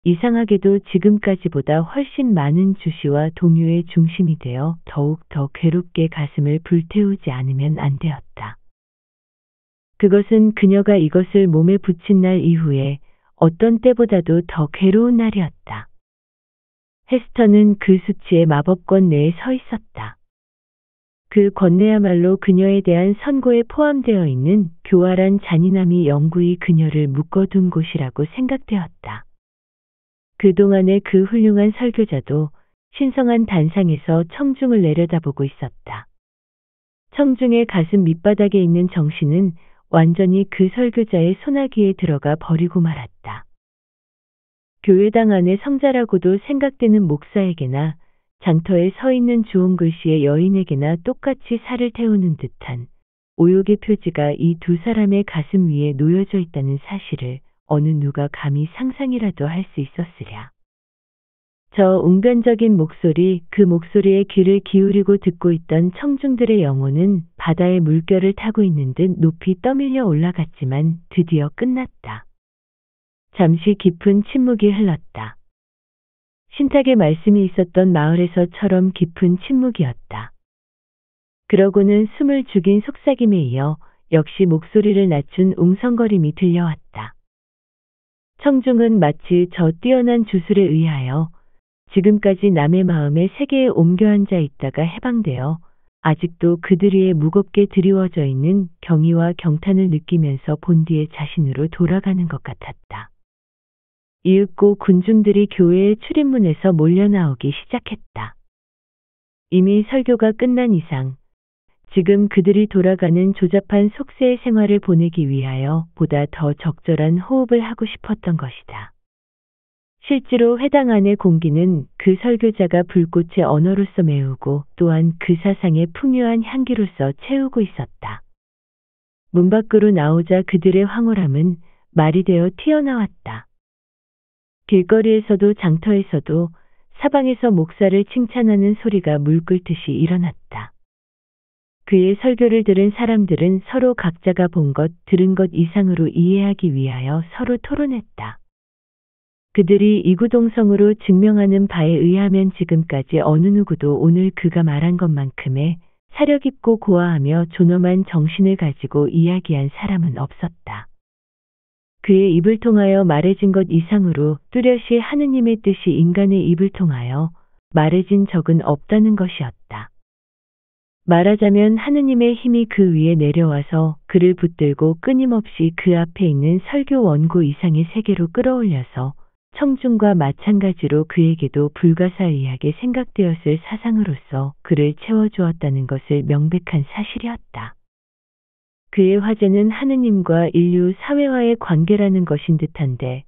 이상하게도 지금까지보다 훨씬 많은 주시와 동요의 중심이 되어 더욱 더 괴롭게 가슴을 불태우지 않으면 안 되었다. 그것은 그녀가 이것을 몸에 붙인 날 이후에 어떤 때보다도 더 괴로운 날이었다. 헤스터는 그 수치의 마법권 내에 서 있었다. 그 권내야말로 그녀에 대한 선고에 포함되어 있는 교활한 잔인함이 영구히 그녀를 묶어둔 곳이라고 생각되었다. 그동안의 그 훌륭한 설교자도 신성한 단상에서 청중을 내려다보고 있었다. 청중의 가슴 밑바닥에 있는 정신은 완전히 그 설교자의 소나기에 들어가 버리고 말았다. 교회당 안의 성자라고도 생각되는 목사에게나 장터에 서 있는 좋은 글씨의 여인에게나 똑같이 살을 태우는 듯한 오욕의 표지가 이 두 사람의 가슴 위에 놓여져 있다는 사실을 어느 누가 감히 상상이라도 할 수 있었으랴. 저 웅변적인 목소리, 그 목소리에 귀를 기울이고 듣고 있던 청중들의 영혼은 바다의 물결을 타고 있는 듯 높이 떠밀려 올라갔지만 드디어 끝났다. 잠시 깊은 침묵이 흘렀다. 신탁의 말씀이 있었던 마을에서처럼 깊은 침묵이었다. 그러고는 숨을 죽인 속삭임에 이어 역시 목소리를 낮춘 웅성거림이 들려왔다. 청중은 마치 저 뛰어난 주술에 의하여 지금까지 남의 마음의 세계에 옮겨 앉아 있다가 해방되어 아직도 그들 위에 무겁게 드리워져 있는 경의와 경탄을 느끼면서 본디의 자신으로 돌아가는 것 같았다. 이윽고 군중들이 교회의 출입문에서 몰려나오기 시작했다. 이미 설교가 끝난 이상 지금 그들이 돌아가는 조잡한 속세의 생활을 보내기 위하여 보다 더 적절한 호흡을 하고 싶었던 것이다. 실제로 회당 안의 공기는 그 설교자가 불꽃의 언어로서 메우고 또한 그 사상의 풍요한 향기로서 채우고 있었다. 문 밖으로 나오자 그들의 황홀함은 말이 되어 튀어나왔다. 길거리에서도 장터에서도 사방에서 목사를 칭찬하는 소리가 물 끓듯이 일어났다. 그의 설교를 들은 사람들은 서로 각자가 본 것, 들은 것 이상으로 이해하기 위하여 서로 토론했다. 그들이 이구동성으로 증명하는 바에 의하면 지금까지 어느 누구도 오늘 그가 말한 것만큼의 사려 깊고 고아하며 존엄한 정신을 가지고 이야기한 사람은 없었다. 그의 입을 통하여 말해진 것 이상으로 뚜렷이 하느님의 뜻이 인간의 입을 통하여 말해진 적은 없다는 것이었다. 말하자면 하느님의 힘이 그 위에 내려와서 그를 붙들고 끊임없이 그 앞에 있는 설교 원고 이상의 세계로 끌어올려서 청중과 마찬가지로 그에게도 불가사의하게 생각되었을 사상으로서 그를 채워주었다는 것을 명백한 사실이었다. 그의 화제는 하느님과 인류 사회와의 관계라는 것인 듯한데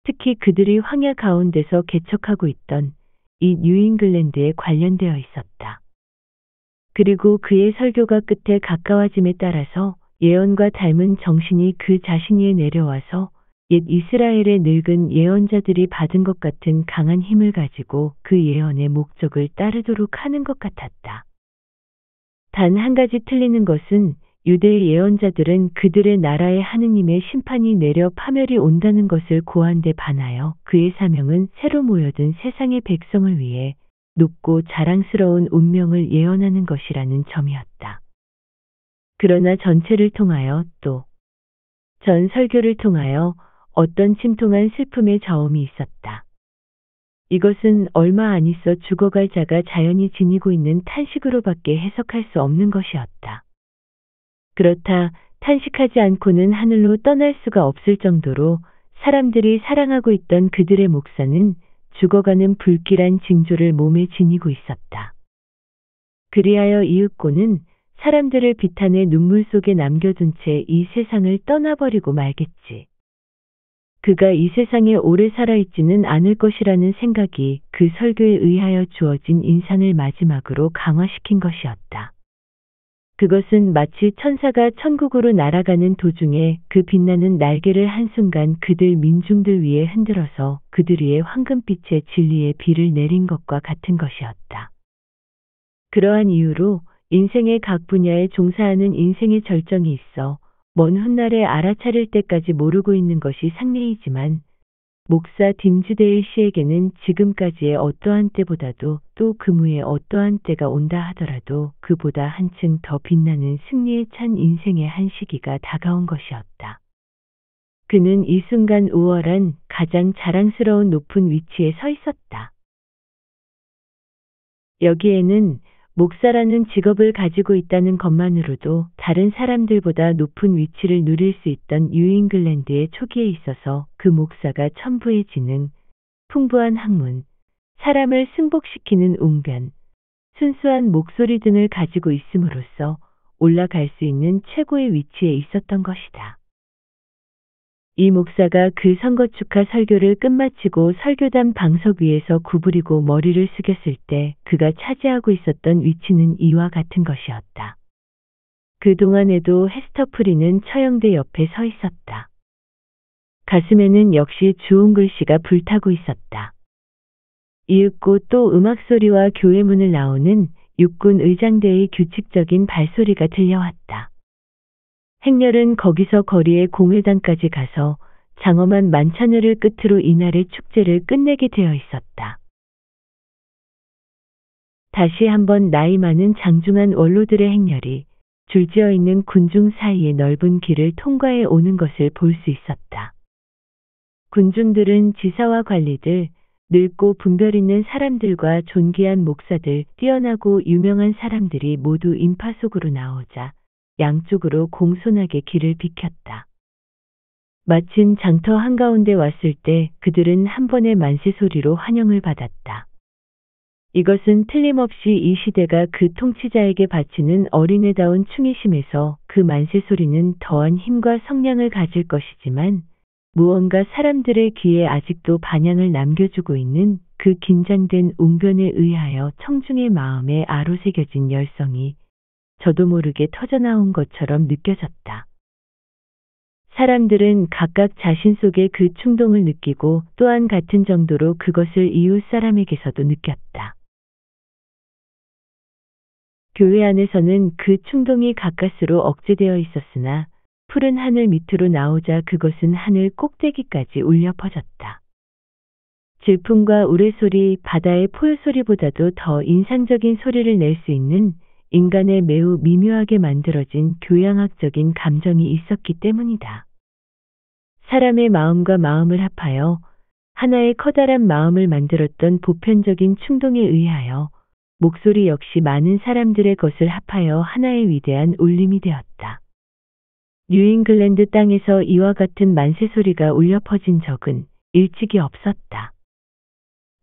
특히 그들이 황야 가운데서 개척하고 있던 이 뉴잉글랜드에 관련되어 있었다. 그리고 그의 설교가 끝에 가까워짐에 따라서 예언과 닮은 정신이 그 자신 위에 내려와서 옛 이스라엘의 늙은 예언자들이 받은 것 같은 강한 힘을 가지고 그 예언의 목적을 따르도록 하는 것 같았다. 단 한 가지 틀리는 것은 유대의 예언자들은 그들의 나라에 하느님의 심판이 내려 파멸이 온다는 것을 고한데 반하여 그의 사명은 새로 모여든 세상의 백성을 위해 높고 자랑스러운 운명을 예언하는 것이라는 점이었다. 그러나 전체를 통하여 또 전 설교를 통하여 어떤 침통한 슬픔의 저음이 있었다. 이것은 얼마 안 있어 죽어갈 자가 자연히 지니고 있는 탄식으로밖에 해석할 수 없는 것이었다. 그렇다 탄식하지 않고는 하늘로 떠날 수가 없을 정도로 사람들이 사랑하고 있던 그들의 목사는 죽어가는 불길한 징조를 몸에 지니고 있었다. 그리하여 이윽고는 사람들을 비탄의 눈물 속에 남겨둔 채 이 세상을 떠나버리고 말겠지. 그가 이 세상에 오래 살아있지는 않을 것이라는 생각이 그 설교에 의하여 주어진 인상을 마지막으로 강화시킨 것이었다. 그것은 마치 천사가 천국으로 날아가는 도중에 그 빛나는 날개를 한순간 그들 민중들 위에 흔들어서 그들 위에 황금빛의 진리의 비를 내린 것과 같은 것이었다. 그러한 이유로 인생의 각 분야에 종사하는 인생의 절정이 있어 먼 훗날에 알아차릴 때까지 모르고 있는 것이 상례이지만 목사 딤즈데일 씨에게는 지금까지의 어떠한 때보다도 또 그무의 어떠한 때가 온다 하더라도 그보다 한층 더 빛나는 승리에 찬 인생의 한 시기가 다가온 것이었다. 그는 이 순간 우월한 가장 자랑스러운 높은 위치에 서 있었다. 여기에는 목사라는 직업을 가지고 있다는 것만으로도 다른 사람들보다 높은 위치를 누릴 수 있던 뉴잉글랜드의 초기에 있어서 그 목사가 천부의 지능, 풍부한 학문, 사람을 승복시키는 웅변, 순수한 목소리 등을 가지고 있음으로써 올라갈 수 있는 최고의 위치에 있었던 것이다. 이 목사가 그 선거축하 설교를 끝마치고 설교단 방석 위에서 구부리고 머리를 숙였을 때 그가 차지하고 있었던 위치는 이와 같은 것이었다. 그동안에도 헤스터 프리는 처형대 옆에 서 있었다. 가슴에는 역시 주홍 글씨가 불타고 있었다. 이윽고 또 음악소리와 교회 문을 나오는 육군 의장대의 규칙적인 발소리가 들려왔다. 행렬은 거기서 거리의 공회당까지 가서 장엄한 만찬회를 끝으로 이날의 축제를 끝내게 되어 있었다. 다시 한번 나이 많은 장중한 원로들의 행렬이 줄지어 있는 군중 사이의 넓은 길을 통과해 오는 것을 볼 수 있었다. 군중들은 지사와 관리들, 늙고 분별 있는 사람들과 존귀한 목사들, 뛰어나고 유명한 사람들이 모두 인파 속으로 나오자 양쪽으로 공손하게 길을 비켰다. 마침 장터 한가운데 왔을 때 그들은 한 번의 만세 소리로 환영을 받았다. 이것은 틀림없이 이 시대가 그 통치자에게 바치는 어린애다운 충의심에서 그 만세 소리는 더한 힘과 성량을 가질 것이지만 무언가 사람들의 귀에 아직도 반향을 남겨주고 있는 그 긴장된 웅변에 의하여 청중의 마음에 아로새겨진 열성이 저도 모르게 터져나온 것처럼 느껴졌다. 사람들은 각각 자신 속에 그 충동을 느끼고 또한 같은 정도로 그것을 이웃 사람에게서도 느꼈다. 교회 안에서는 그 충동이 가까스로 억제되어 있었으나 푸른 하늘 밑으로 나오자 그것은 하늘 꼭대기까지 울려 퍼졌다. 질풍과 우레소리, 바다의 포효소리보다도 더 인상적인 소리를 낼 수 있는 인간의 매우 미묘하게 만들어진 교양학적인 감정이 있었기 때문이다. 사람의 마음과 마음을 합하여 하나의 커다란 마음을 만들었던 보편적인 충동에 의하여 목소리 역시 많은 사람들의 것을 합하여 하나의 위대한 울림이 되었다. 뉴잉글랜드 땅에서 이와 같은 만세 소리가 울려 퍼진 적은 일찍이 없었다.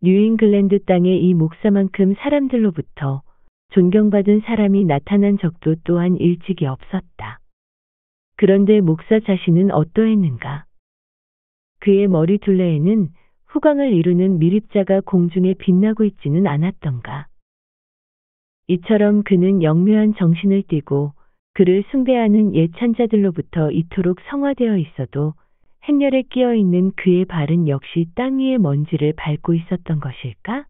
뉴잉글랜드 땅에 이 목사만큼 사람들로부터 존경받은 사람이 나타난 적도 또한 일찍이 없었다. 그런데 목사 자신은 어떠했는가? 그의 머리 둘레에는 후광을 이루는 미립자가 공중에 빛나고 있지는 않았던가? 이처럼 그는 영묘한 정신을 띠고 그를 숭배하는 예찬자들로부터 이토록 성화되어 있어도 행렬에 끼어 있는 그의 발은 역시 땅 위의 먼지를 밟고 있었던 것일까?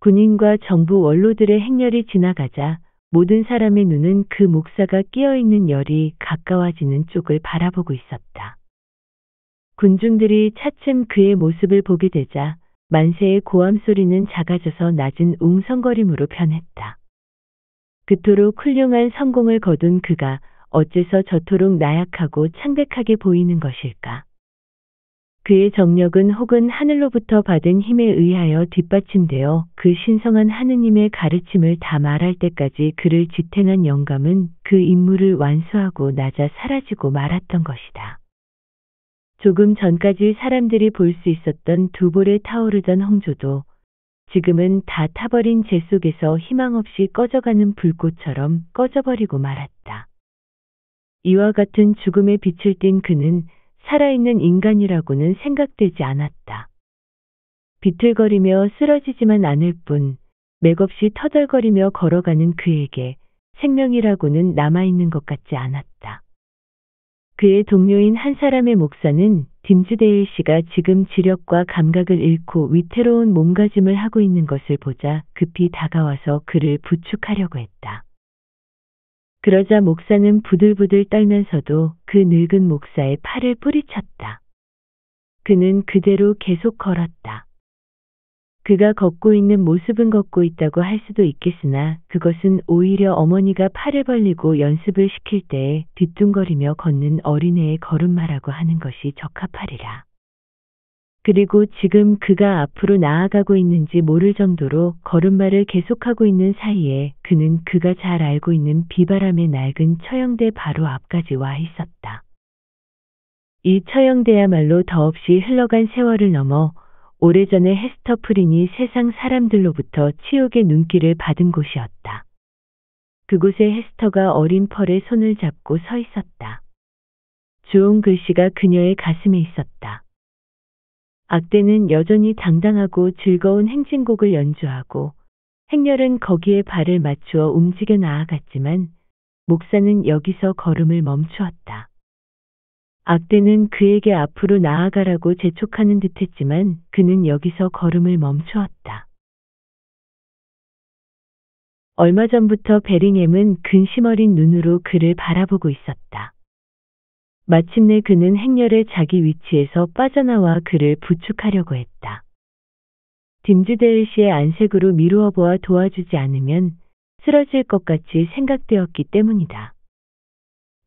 군인과 정부 원로들의 행렬이 지나가자 모든 사람의 눈은 그 목사가 끼어 있는 열이 가까워지는 쪽을 바라보고 있었다. 군중들이 차츰 그의 모습을 보게 되자 만세의 고함 소리는 작아져서 낮은 웅성거림으로 변했다. 그토록 훌륭한 성공을 거둔 그가 어째서 저토록 나약하고 창백하게 보이는 것일까? 그의 정력은 혹은 하늘로부터 받은 힘에 의하여 뒷받침되어 그 신성한 하느님의 가르침을 다 말할 때까지 그를 지탱한 영감은 그 인물을 완수하고 낮아 사라지고 말았던 것이다. 조금 전까지 사람들이 볼 수 있었던 두 볼에 타오르던 홍조도 지금은 다 타버린 재 속에서 희망없이 꺼져가는 불꽃처럼 꺼져버리고 말았다. 이와 같은 죽음의 빛을 띤 그는 살아있는 인간이라고는 생각되지 않았다. 비틀거리며 쓰러지지만 않을 뿐 맥없이 터덜거리며 걸어가는 그에게 생명이라고는 남아있는 것 같지 않았다. 그의 동료인 한 사람의 목사는 딤즈데일 씨가 지금 지력과 감각을 잃고 위태로운 몸가짐을 하고 있는 것을 보자 급히 다가와서 그를 부축하려고 했다. 그러자 목사는 부들부들 떨면서도 그 늙은 목사의 팔을 뿌리쳤다. 그는 그대로 계속 걸었다. 그가 걷고 있는 모습은 걷고 있다고 할 수도 있겠으나 그것은 오히려 어머니가 팔을 벌리고 연습을 시킬 때에 뒤뚱거리며 걷는 어린애의 걸음마라고 하는 것이 적합하리라. 그리고 지금 그가 앞으로 나아가고 있는지 모를 정도로 걸음마를 계속하고 있는 사이에 그는 그가 잘 알고 있는 비바람의 낡은 처형대 바로 앞까지 와 있었다. 이 처형대야말로 더없이 흘러간 세월을 넘어 오래전에 헤스터 프린이 세상 사람들로부터 치욕의 눈길을 받은 곳이었다. 그곳에 헤스터가 어린 펄의 손을 잡고 서 있었다. 주홍 글씨가 그녀의 가슴에 있었다. 악대는 여전히 당당하고 즐거운 행진곡을 연주하고 행렬은 거기에 발을 맞추어 움직여 나아갔지만 목사는 여기서 걸음을 멈추었다. 악대는 그에게 앞으로 나아가라고 재촉하는 듯했지만 그는 여기서 걸음을 멈추었다. 얼마 전부터 베링햄은 근심 어린 눈으로 그를 바라보고 있었다. 마침내 그는 행렬의 자기 위치에서 빠져나와 그를 부축하려고 했다. 딤즈데일 씨의 안색으로 미루어보아 도와주지 않으면 쓰러질 것 같이 생각되었기 때문이다.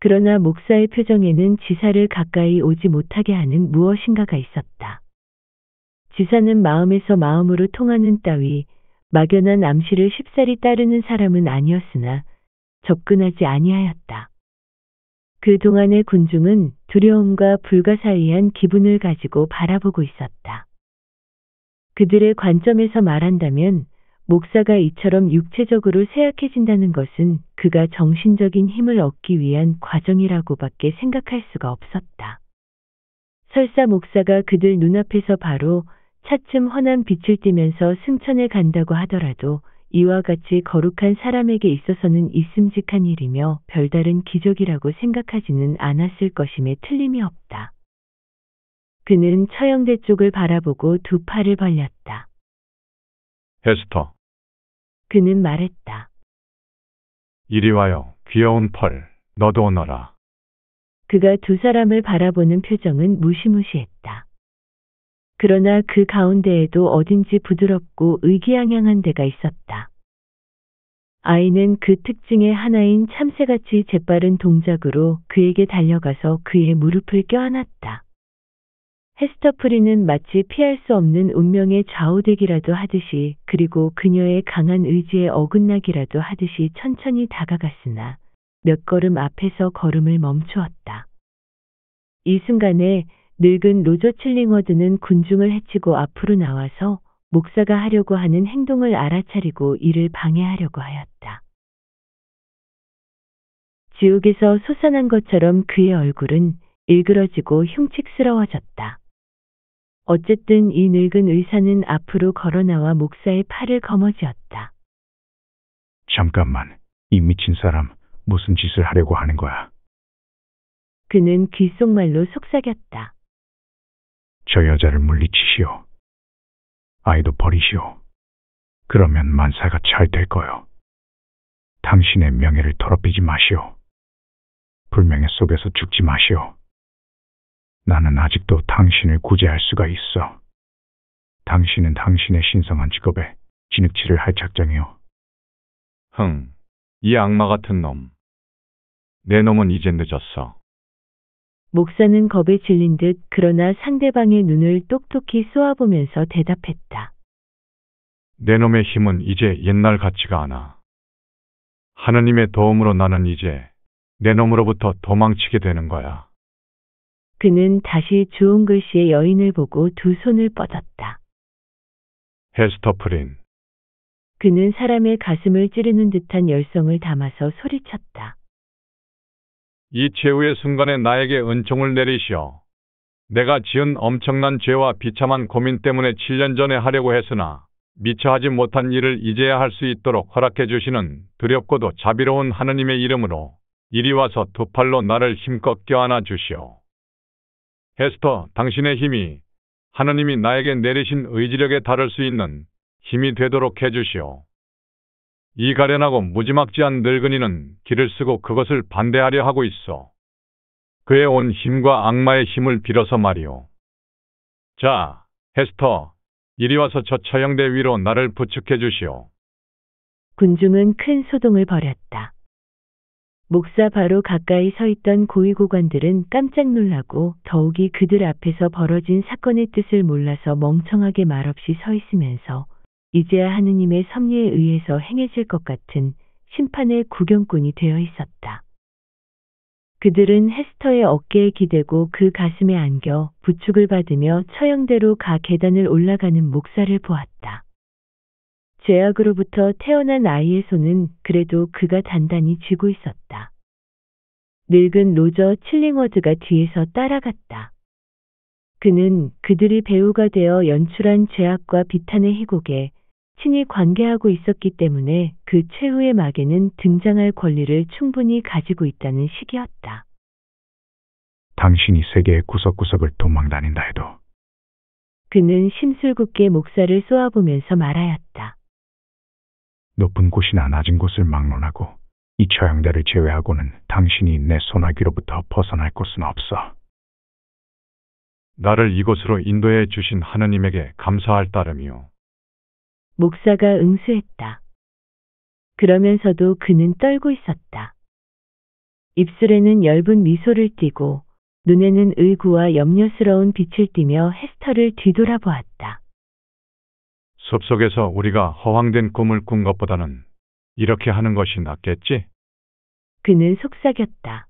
그러나 목사의 표정에는 지사를 가까이 오지 못하게 하는 무엇인가가 있었다. 지사는 마음에서 마음으로 통하는 따위 막연한 암시를 쉽사리 따르는 사람은 아니었으나 접근하지 아니하였다. 그 동안의 군중은 두려움과 불가사의한 기분을 가지고 바라보고 있었다. 그들의 관점에서 말한다면 목사가 이처럼 육체적으로 쇠약해진다는 것은 그가 정신적인 힘을 얻기 위한 과정이라고밖에 생각할 수가 없었다. 설사 목사가 그들 눈앞에서 바로 차츰 환한 빛을 띠면서 승천에 간다고 하더라도 이와 같이 거룩한 사람에게 있어서는 있음직한 일이며 별다른 기적이라고 생각하지는 않았을 것임에 틀림이 없다. 그는 처형대 쪽을 바라보고 두 팔을 벌렸다. 에스터, 그는 말했다. 이리 와요. 귀여운 펄, 너도 오너라. 그가 두 사람을 바라보는 표정은 무시무시했다. 그러나 그 가운데에도 어딘지 부드럽고 의기양양한 데가 있었다. 아이는 그 특징의 하나인 참새같이 재빠른 동작으로 그에게 달려가서 그의 무릎을 껴안았다. 헤스터 프리는 마치 피할 수 없는 운명의 좌우대기라도 하듯이 그리고 그녀의 강한 의지에 어긋나기라도 하듯이 천천히 다가갔으나 몇 걸음 앞에서 걸음을 멈추었다. 이 순간에 늙은 로저 칠링워드는 군중을 헤치고 앞으로 나와서 목사가 하려고 하는 행동을 알아차리고 이를 방해하려고 하였다. 지옥에서 솟아난 것처럼 그의 얼굴은 일그러지고 흉측스러워졌다. 어쨌든 이 늙은 의사는 앞으로 걸어나와 목사의 팔을 거머쥐었다. 잠깐만, 이 미친 사람 무슨 짓을 하려고 하는 거야? 그는 귓속말로 속삭였다. 저 여자를 물리치시오. 아이도 버리시오. 그러면 만사가 잘 될 거요. 당신의 명예를 더럽히지 마시오. 불명예 속에서 죽지 마시오. 나는 아직도 당신을 구제할 수가 있어. 당신은 당신의 신성한 직업에 진흙칠을 할 작정이오. 흥, 이 악마 같은 놈. 내 놈은 이제 늦었어. 목사는 겁에 질린 듯 그러나 상대방의 눈을 똑똑히 쏘아보면서 대답했다. 내 놈의 힘은 이제 옛날 같지가 않아. 하느님의 도움으로 나는 이제 내 놈으로부터 도망치게 되는 거야. 그는 다시 주홍 글씨의 여인을 보고 두 손을 뻗었다. 헤스터 프린, 그는 사람의 가슴을 찌르는 듯한 열성을 담아서 소리쳤다. 이 최후의 순간에 나에게 은총을 내리시오. 내가 지은 엄청난 죄와 비참한 고민 때문에 7년 전에 하려고 했으나 미처 하지 못한 일을 이제야 할 수 있도록 허락해 주시는 두렵고도 자비로운 하느님의 이름으로 이리 와서 두 팔로 나를 힘껏 껴안아 주시오. 헤스터, 당신의 힘이 하느님이 나에게 내리신 의지력에 달할 수 있는 힘이 되도록 해주시오. 이 가련하고 무지막지한 늙은이는 길을 쓰고 그것을 반대하려 하고 있어. 그의 온 힘과 악마의 힘을 빌어서 말이오. 자, 헤스터, 이리 와서 저 처형대 위로 나를 부축해 주시오. 군중은 큰 소동을 벌였다. 목사 바로 가까이 서 있던 고위고관들은 깜짝 놀라고 더욱이 그들 앞에서 벌어진 사건의 뜻을 몰라서 멍청하게 말없이 서 있으면서 이제야 하느님의 섭리에 의해서 행해질 것 같은 심판의 구경꾼이 되어 있었다. 그들은 헤스터의 어깨에 기대고 그 가슴에 안겨 부축을 받으며 처형대로 가 계단을 올라가는 목사를 보았다. 죄악으로부터 태어난 아이의 손은 그래도 그가 단단히 쥐고 있었다. 늙은 로저 칠링워드가 뒤에서 따라갔다. 그는 그들이 배우가 되어 연출한 죄악과 비탄의 희곡에 친히 관계하고 있었기 때문에 그 최후의 막에는 등장할 권리를 충분히 가지고 있다는 식이었다. 당신이 세계의 구석구석을 도망다닌다 해도 그는 심술궂게 목사를 쏘아보면서 말하였다. 높은 곳이나 낮은 곳을 막론하고 이 처형대를 제외하고는 당신이 내 손아귀로부터 벗어날 곳은 없어. 나를 이곳으로 인도해 주신 하느님에게 감사할 따름이요. 목사가 응수했다. 그러면서도 그는 떨고 있었다. 입술에는 엷은 미소를 띠고 눈에는 의구와 염려스러운 빛을 띠며 헤스터를 뒤돌아보았다. 숲속에서 우리가 허황된 꿈을 꾼 것보다는 이렇게 하는 것이 낫겠지? 그는 속삭였다.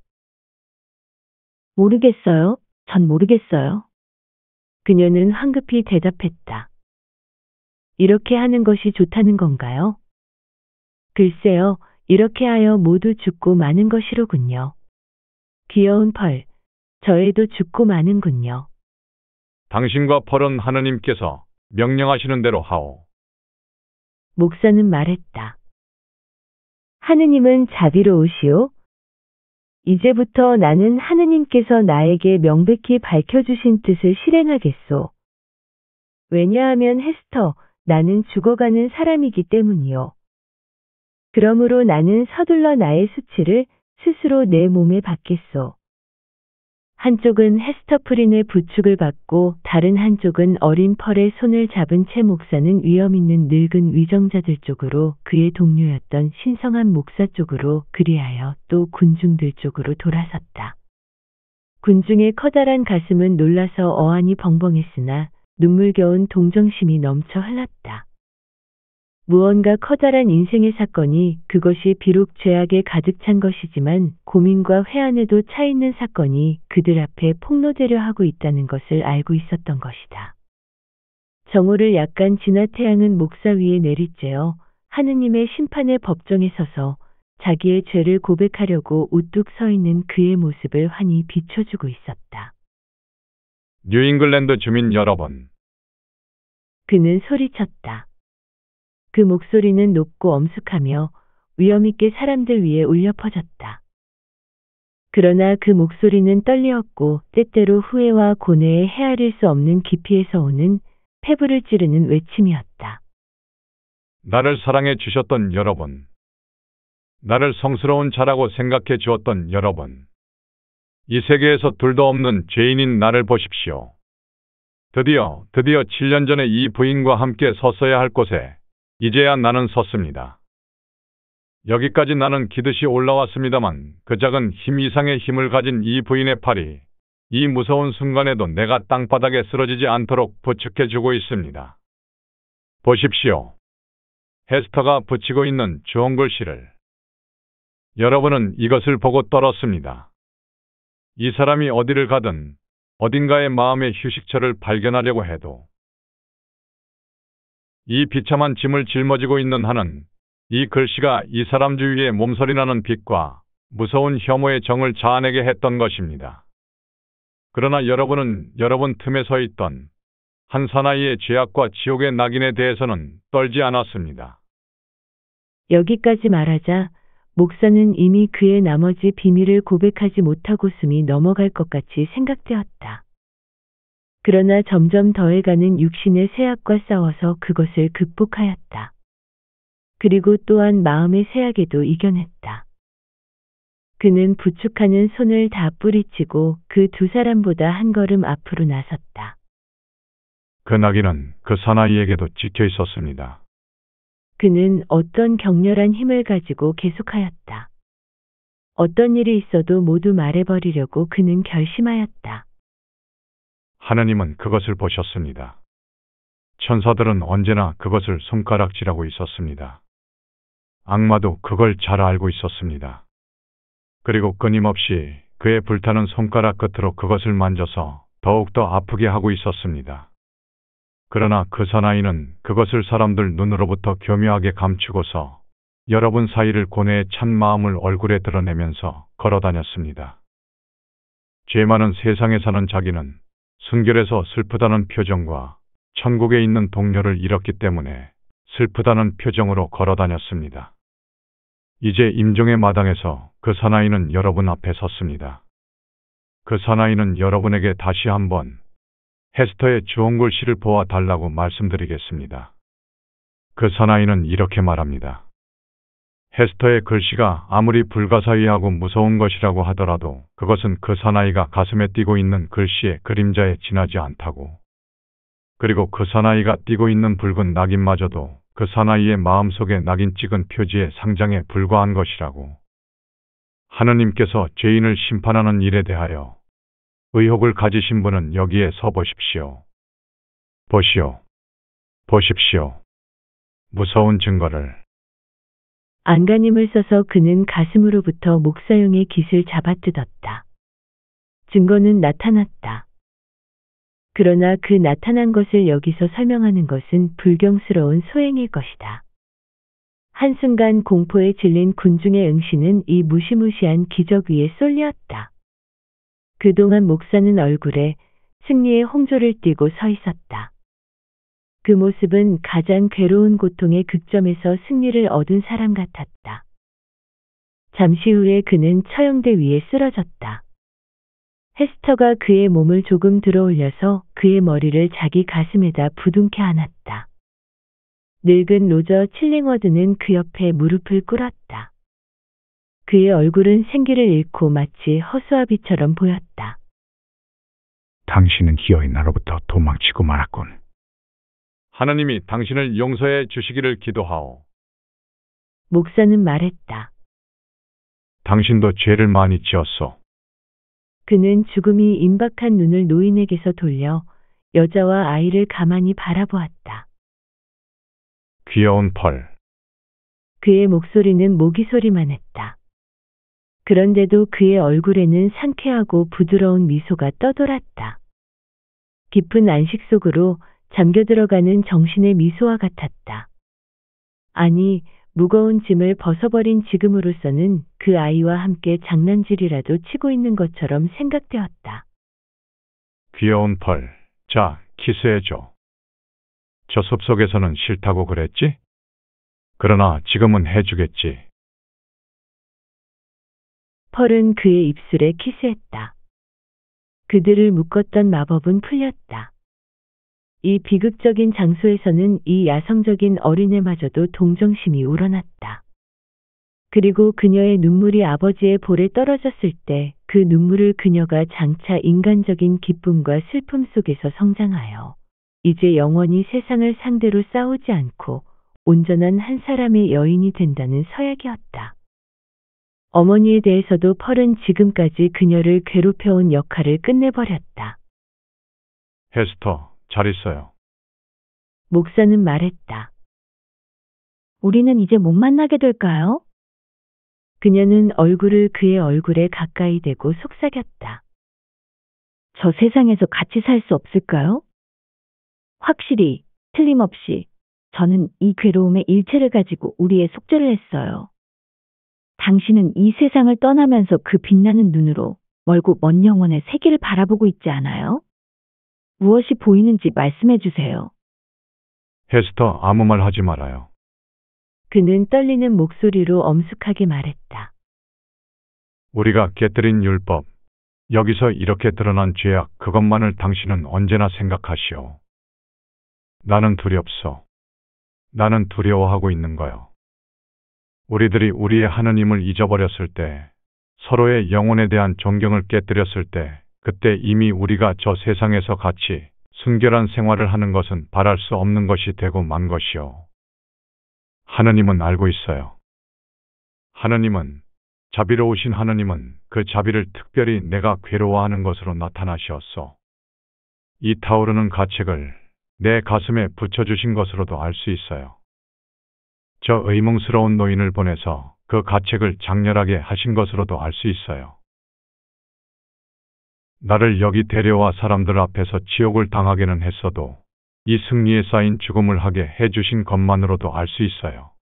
모르겠어요. 전 모르겠어요. 그녀는 황급히 대답했다. 이렇게 하는 것이 좋다는 건가요? 글쎄요, 이렇게 하여 모두 죽고 마는 것이로군요. 귀여운 펄, 저에도 죽고 마는군요. 당신과 펄은 하느님께서 명령하시는 대로 하오. 목사는 말했다. 하느님은 자비로우시오. 이제부터 나는 하느님께서 나에게 명백히 밝혀주신 뜻을 실행하겠소. 왜냐하면 헤스터, 나는 죽어가는 사람이기 때문이요. 그러므로 나는 서둘러 나의 수치를 스스로 내 몸에 받겠소. 한쪽은 헤스터 프린의 부축을 받고 다른 한쪽은 어린 펄의 손을 잡은 채 목사는 위험 있는 늙은 위정자들 쪽으로, 그의 동료였던 신성한 목사 쪽으로, 그리하여 또 군중들 쪽으로 돌아섰다. 군중의 커다란 가슴은 놀라서 어안이 벙벙했으나 눈물겨운 동정심이 넘쳐 흘렀다. 무언가 커다란 인생의 사건이, 그것이 비록 죄악에 가득 찬 것이지만 고민과 회한에도 차 있는 사건이 그들 앞에 폭로되려 하고 있다는 것을 알고 있었던 것이다. 정오를 약간 지나 태양은 목사 위에 내리쬐어 하느님의 심판의 법정에 서서 자기의 죄를 고백하려고 우뚝 서 있는 그의 모습을 환히 비춰주고 있었다. 뉴잉글랜드 주민 여러분, 그는 소리쳤다. 그 목소리는 높고 엄숙하며 위엄있게 사람들 위에 울려 퍼졌다. 그러나 그 목소리는 떨리었고 때때로 후회와 고뇌에 헤아릴 수 없는 깊이에서 오는 폐부를 찌르는 외침이었다. 나를 사랑해 주셨던 여러분, 나를 성스러운 자라고 생각해 주었던 여러분, 이 세계에서 둘도 없는 죄인인 나를 보십시오. 드디어 7년 전에 이 부인과 함께 섰어야 할 곳에 이제야 나는 섰습니다. 여기까지 나는 기듯이 올라왔습니다만 그 작은 힘 이상의 힘을 가진 이 부인의 팔이 이 무서운 순간에도 내가 땅바닥에 쓰러지지 않도록 부축해주고 있습니다. 보십시오. 헤스터가 붙이고 있는 주홍 글씨를. 여러분은 이것을 보고 떨었습니다. 이 사람이 어디를 가든 어딘가에 마음의 휴식처를 발견하려고 해도 이 비참한 짐을 짊어지고 있는 한은 이 글씨가 이 사람 주위에 몸서리나는 빛과 무서운 혐오의 정을 자아내게 했던 것입니다. 그러나 여러분은 여러분 틈에 서 있던 한 사나이의 죄악과 지옥의 낙인에 대해서는 떨지 않았습니다. 여기까지 말하자 목사는 이미 그의 나머지 비밀을 고백하지 못하고 숨이 넘어갈 것 같이 생각되었다. 그러나 점점 더해가는 육신의 쇠약과 싸워서 그것을 극복하였다. 그리고 또한 마음의 쇠약에도 이겨냈다. 그는 부축하는 손을 다 뿌리치고 그 두 사람보다 한 걸음 앞으로 나섰다. 그 낙인은 그 사나이에게도 찍혀 있었습니다. 그는 어떤 격렬한 힘을 가지고 계속하였다. 어떤 일이 있어도 모두 말해버리려고 그는 결심하였다. 하느님은 그것을 보셨습니다. 천사들은 언제나 그것을 손가락질하고 있었습니다. 악마도 그걸 잘 알고 있었습니다. 그리고 끊임없이 그의 불타는 손가락 끝으로 그것을 만져서 더욱더 아프게 하고 있었습니다. 그러나 그 사나이는 그것을 사람들 눈으로부터 교묘하게 감추고서 여러분 사이를 고뇌에 찬 마음을 얼굴에 드러내면서 걸어다녔습니다. 죄 많은 세상에 사는 자기는 순결해서 슬프다는 표정과 천국에 있는 동료를 잃었기 때문에 슬프다는 표정으로 걸어다녔습니다. 이제 임종의 마당에서 그 사나이는 여러분 앞에 섰습니다. 그 사나이는 여러분에게 다시 한번 헤스터의 주홍 글씨를 보아 달라고 말씀드리겠습니다. 그 사나이는 이렇게 말합니다. 헤스터의 글씨가 아무리 불가사의하고 무서운 것이라고 하더라도 그것은 그 사나이가 가슴에 띄고 있는 글씨의 그림자에 지나지 않다고. 그리고 그 사나이가 띄고 있는 붉은 낙인마저도 그 사나이의 마음속에 낙인 찍은 표지의 상장에 불과한 것이라고. 하느님께서 죄인을 심판하는 일에 대하여 의혹을 가지신 분은 여기에 서 보십시오. 보시오. 보십시오. 무서운 증거를. 안간힘을 써서 그는 가슴으로부터 목사용의 깃을 잡아뜯었다. 증거는 나타났다. 그러나 그 나타난 것을 여기서 설명하는 것은 불경스러운 소행일 것이다. 한순간 공포에 질린 군중의 응시는 이 무시무시한 기적 위에 쏠렸다. 그동안 목사는 얼굴에 승리의 홍조를 띠고 서 있었다. 그 모습은 가장 괴로운 고통의 극점에서 승리를 얻은 사람 같았다. 잠시 후에 그는 처형대 위에 쓰러졌다. 헤스터가 그의 몸을 조금 들어올려서 그의 머리를 자기 가슴에다 부둥켜 안았다. 늙은 로저 칠링워드는 그 옆에 무릎을 꿇었다. 그의 얼굴은 생기를 잃고 마치 허수아비처럼 보였다. 당신은 기어이 나로부터 도망치고 말았군. 하느님이 당신을 용서해 주시기를 기도하오. 목사는 말했다. 당신도 죄를 많이 지었소. 그는 죽음이 임박한 눈을 노인에게서 돌려 여자와 아이를 가만히 바라보았다. 귀여운 펄. 그의 목소리는 모기 소리만 했다. 그런데도 그의 얼굴에는 상쾌하고 부드러운 미소가 떠돌았다. 깊은 안식 속으로 잠겨 들어가는 정신의 미소와 같았다. 아니, 무거운 짐을 벗어버린 지금으로서는 그 아이와 함께 장난질이라도 치고 있는 것처럼 생각되었다. 귀여운 펄. 자, 키스해줘. 저 숲속에서는 싫다고 그랬지? 그러나 지금은 해주겠지. 펄은 그의 입술에 키스했다. 그들을 묶었던 마법은 풀렸다. 이 비극적인 장소에서는 이 야성적인 어린애마저도 동정심이 우러났다. 그리고 그녀의 눈물이 아버지의 볼에 떨어졌을 때 그 눈물을 그녀가 장차 인간적인 기쁨과 슬픔 속에서 성장하여 이제 영원히 세상을 상대로 싸우지 않고 온전한 한 사람의 여인이 된다는 서약이었다. 어머니에 대해서도 펄은 지금까지 그녀를 괴롭혀온 역할을 끝내버렸다. 헤스터, 잘 있어요. 목사는 말했다. 우리는 이제 못 만나게 될까요? 그녀는 얼굴을 그의 얼굴에 가까이 대고 속삭였다. 저 세상에서 같이 살 수 없을까요? 확실히, 틀림없이, 저는 이 괴로움의 일체를 가지고 우리의 속죄를 했어요. 당신은 이 세상을 떠나면서 그 빛나는 눈으로 멀고 먼 영혼의 세계를 바라보고 있지 않아요? 무엇이 보이는지 말씀해 주세요. 헤스터, 아무 말 하지 말아요. 그는 떨리는 목소리로 엄숙하게 말했다. 우리가 깨뜨린 율법, 여기서 이렇게 드러난 죄악, 그것만을 당신은 언제나 생각하시오. 나는 두렵소. 나는 두려워하고 있는 거요. 우리들이 우리의 하느님을 잊어버렸을 때, 서로의 영혼에 대한 존경을 깨뜨렸을 때, 그때 이미 우리가 저 세상에서 같이 순결한 생활을 하는 것은 바랄 수 없는 것이 되고 만 것이요. 하느님은 알고 있어요. 하느님은, 자비로우신 하느님은 그 자비를 특별히 내가 괴로워하는 것으로 나타나시었소. 이 타오르는 가책을 내 가슴에 붙여주신 것으로도 알 수 있어요. 저 의문스러운 노인을 보내서 그 가책을 장렬하게 하신 것으로도 알 수 있어요. 나를 여기 데려와 사람들 앞에서 지옥을 당하게는 했어도 이 승리에 쌓인 죽음을 하게 해주신 것만으로도 알 수 있어요.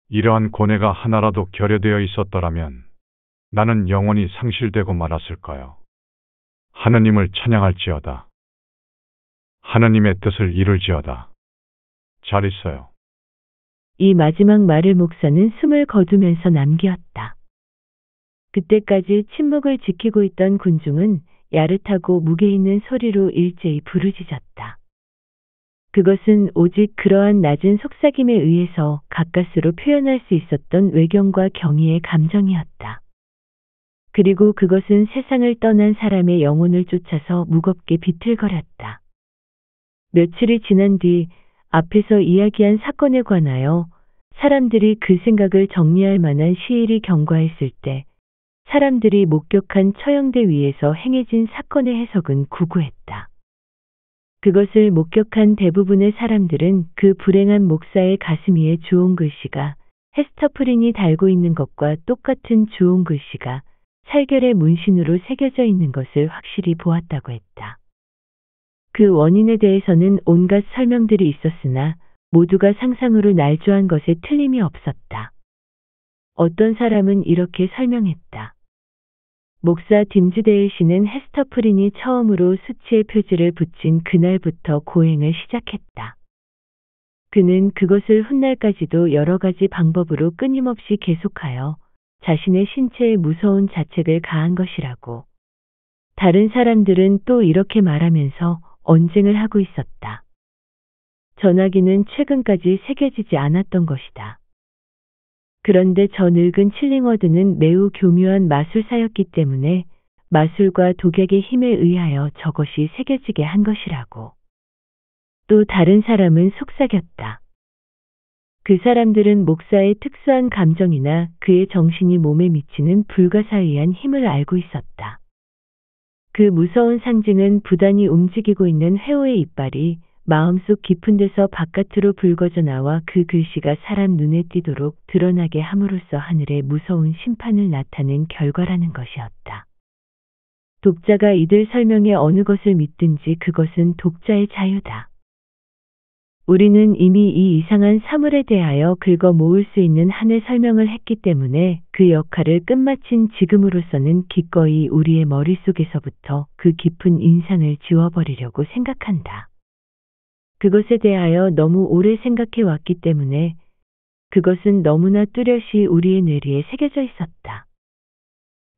이러한 고뇌가 하나라도 결여되어 있었더라면 나는 영원히 상실되고 말았을까요? 하느님을 찬양할지어다. 하느님의 뜻을 이룰지어다. 잘 있어요. 이 마지막 말을 목사는 숨을 거두면서 남기었다. 그때까지 침묵을 지키고 있던 군중은 야릇하고 무게 있는 소리로 일제히 부르짖었다. 그것은 오직 그러한 낮은 속삭임에 의해서 가까스로 표현할 수 있었던 외경과 경의의 감정이었다. 그리고 그것은 세상을 떠난 사람의 영혼을 쫓아서 무겁게 비틀거렸다. 며칠이 지난 뒤 앞에서 이야기한 사건에 관하여 사람들이 그 생각을 정리할 만한 시일이 경과했을 때 사람들이 목격한 처형대 위에서 행해진 사건의 해석은 구구했다. 그것을 목격한 대부분의 사람들은 그 불행한 목사의 가슴 위에 주홍 글씨가 헤스터프린이 달고 있는 것과 똑같은 주홍 글씨가 살결의 문신으로 새겨져 있는 것을 확실히 보았다고 했다. 그 원인에 대해서는 온갖 설명들이 있었으나 모두가 상상으로 날조한 것에 틀림이 없었다. 어떤 사람은 이렇게 설명했다. 목사 딤즈데일 씨는 헤스터프린이 처음으로 수치의 표지를 붙인 그날부터 고행을 시작했다. 그는 그것을 훗날까지도 여러 가지 방법으로 끊임없이 계속하여 자신의 신체에 무서운 자책을 가한 것이라고. 다른 사람들은 또 이렇게 말하면서 언쟁을 하고 있었다. 전화기는 최근까지 새겨지지 않았던 것이다. 그런데 저 늙은 칠링워드는 매우 교묘한 마술사였기 때문에 마술과 독약의 힘에 의하여 저것이 새겨지게 한 것이라고. 또 다른 사람은 속삭였다. 그 사람들은 목사의 특수한 감정이나 그의 정신이 몸에 미치는 불가사의한 힘을 알고 있었다. 그 무서운 상징은 부단히 움직이고 있는 회오의 이빨이 마음속 깊은 데서 바깥으로 불거져 나와 그 글씨가 사람 눈에 띄도록 드러나게 함으로써 하늘의 무서운 심판을 나타낸 결과라는 것이었다. 독자가 이들 설명에 어느 것을 믿든지 그것은 독자의 자유다. 우리는 이미 이 이상한 사물에 대하여 긁어 모을 수 있는 한의 설명을 했기 때문에 그 역할을 끝마친 지금으로서는 기꺼이 우리의 머릿속에서부터 그 깊은 인상을 지워버리려고 생각한다. 그것에 대하여 너무 오래 생각해 왔기 때문에 그것은 너무나 뚜렷이 우리의 뇌리에 새겨져 있었다.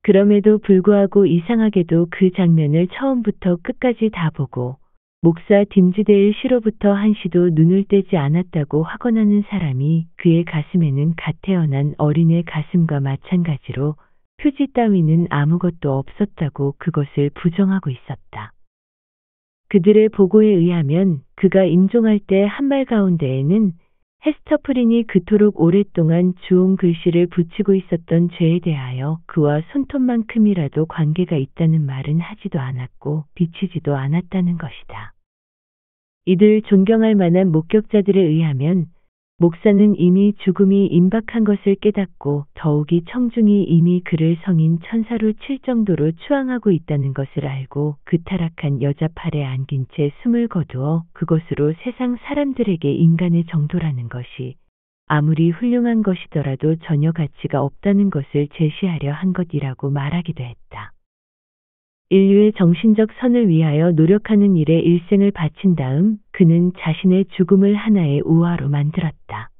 그럼에도 불구하고 이상하게도 그 장면을 처음부터 끝까지 다 보고 목사 딤즈데일 씨로부터 한시도 눈을 떼지 않았다고 확언하는 사람이 그의 가슴에는 갓 태어난 어린애 가슴과 마찬가지로 표지 따위는 아무것도 없었다고 그것을 부정하고 있었다. 그들의 보고에 의하면 그가 임종할 때 한말 가운데에는 헤스터프린이 그토록 오랫동안 주홍 글씨를 붙이고 있었던 죄에 대하여 그와 손톱만큼이라도 관계가 있다는 말은 하지도 않았고 비치지도 않았다는 것이다. 이들 존경할 만한 목격자들에 의하면 목사는 이미 죽음이 임박한 것을 깨닫고 더욱이 청중이 이미 그를 성인 천사로 칠 정도로 추앙하고 있다는 것을 알고 그 타락한 여자 팔에 안긴 채 숨을 거두어 그것으로 세상 사람들에게 인간의 정도라는 것이 아무리 훌륭한 것이더라도 전혀 가치가 없다는 것을 제시하려 한 것이라고 말하기도 했다. 인류의 정신적 선을 위하여 노력하는 일에 일생을 바친 다음 그는 자신의 죽음을 하나의 우화로 만들었다.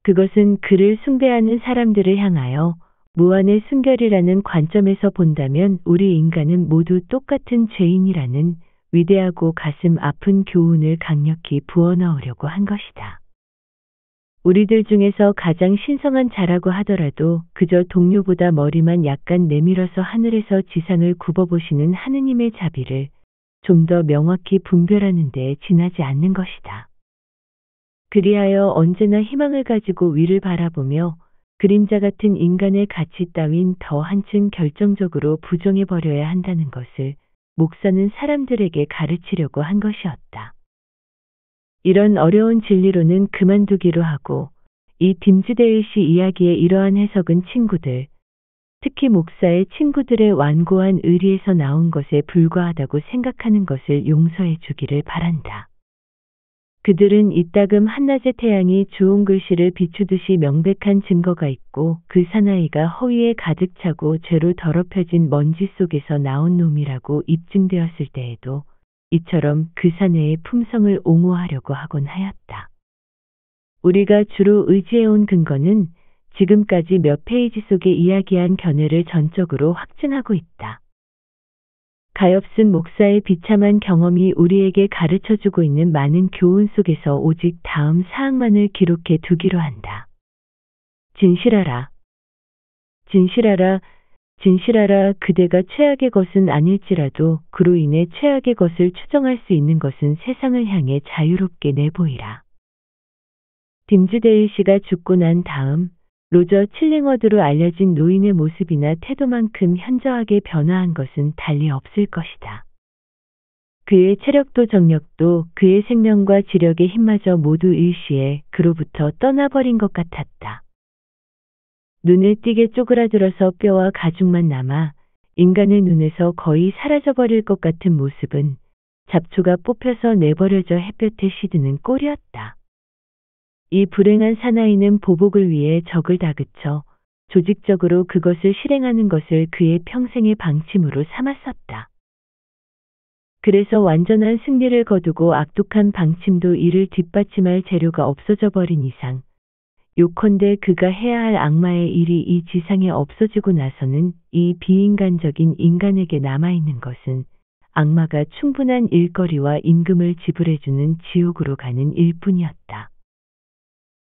그것은 그를 숭배하는 사람들을 향하여 무한의 순결이라는 관점에서 본다면 우리 인간은 모두 똑같은 죄인이라는 위대하고 가슴 아픈 교훈을 강력히 부어넣으려고 한 것이다. 우리들 중에서 가장 신성한 자라고 하더라도 그저 동료보다 머리만 약간 내밀어서 하늘에서 지상을 굽어보시는 하느님의 자비를 좀 더 명확히 분별하는 데 지나지 않는 것이다. 그리하여 언제나 희망을 가지고 위를 바라보며 그림자 같은 인간의 가치 따윈 더 한층 결정적으로 부정해버려야 한다는 것을 목사는 사람들에게 가르치려고 한 것이었다. 이런 어려운 진리로는 그만두기로 하고 이 딤즈데일 씨 이야기의 이러한 해석은 친구들, 특히 목사의 친구들의 완고한 의리에서 나온 것에 불과하다고 생각하는 것을 용서해 주기를 바란다. 그들은 이따금 한낮의 태양이 주홍 글씨를 비추듯이 명백한 증거가 있고 그 사나이가 허위에 가득 차고 죄로 더럽혀진 먼지 속에서 나온 놈이라고 입증되었을 때에도 이처럼 그 사내의 품성을 옹호하려고 하곤 하였다. 우리가 주로 의지해온 근거는 지금까지 몇 페이지 속에 이야기한 견해를 전적으로 확증하고 있다. 가엾은 목사의 비참한 경험이 우리에게 가르쳐주고 있는 많은 교훈 속에서 오직 다음 사항만을 기록해 두기로 한다. 진실하라. 진실하라. 진실하라. 그대가 최악의 것은 아닐지라도 그로 인해 최악의 것을 추정할 수 있는 것은 세상을 향해 자유롭게 내보이라. 딤즈데일 씨가 죽고 난 다음 로저 칠링워드로 알려진 노인의 모습이나 태도만큼 현저하게 변화한 것은 달리 없을 것이다. 그의 체력도 정력도 그의 생명과 지력의 힘마저 모두 일시에 그로부터 떠나버린 것 같았다. 눈에 띄게 쪼그라들어서 뼈와 가죽만 남아 인간의 눈에서 거의 사라져버릴 것 같은 모습은 잡초가 뽑혀서 내버려져 햇볕에 시드는 꼴이었다. 이 불행한 사나이는 보복을 위해 적을 다그쳐 조직적으로 그것을 실행하는 것을 그의 평생의 방침으로 삼았었다. 그래서 완전한 승리를 거두고 악독한 방침도 이를 뒷받침할 재료가 없어져 버린 이상 요컨대 그가 해야 할 악마의 일이 이 지상에 없어지고 나서는 이 비인간적인 인간에게 남아있는 것은 악마가 충분한 일거리와 임금을 지불해주는 지옥으로 가는 일뿐이었다.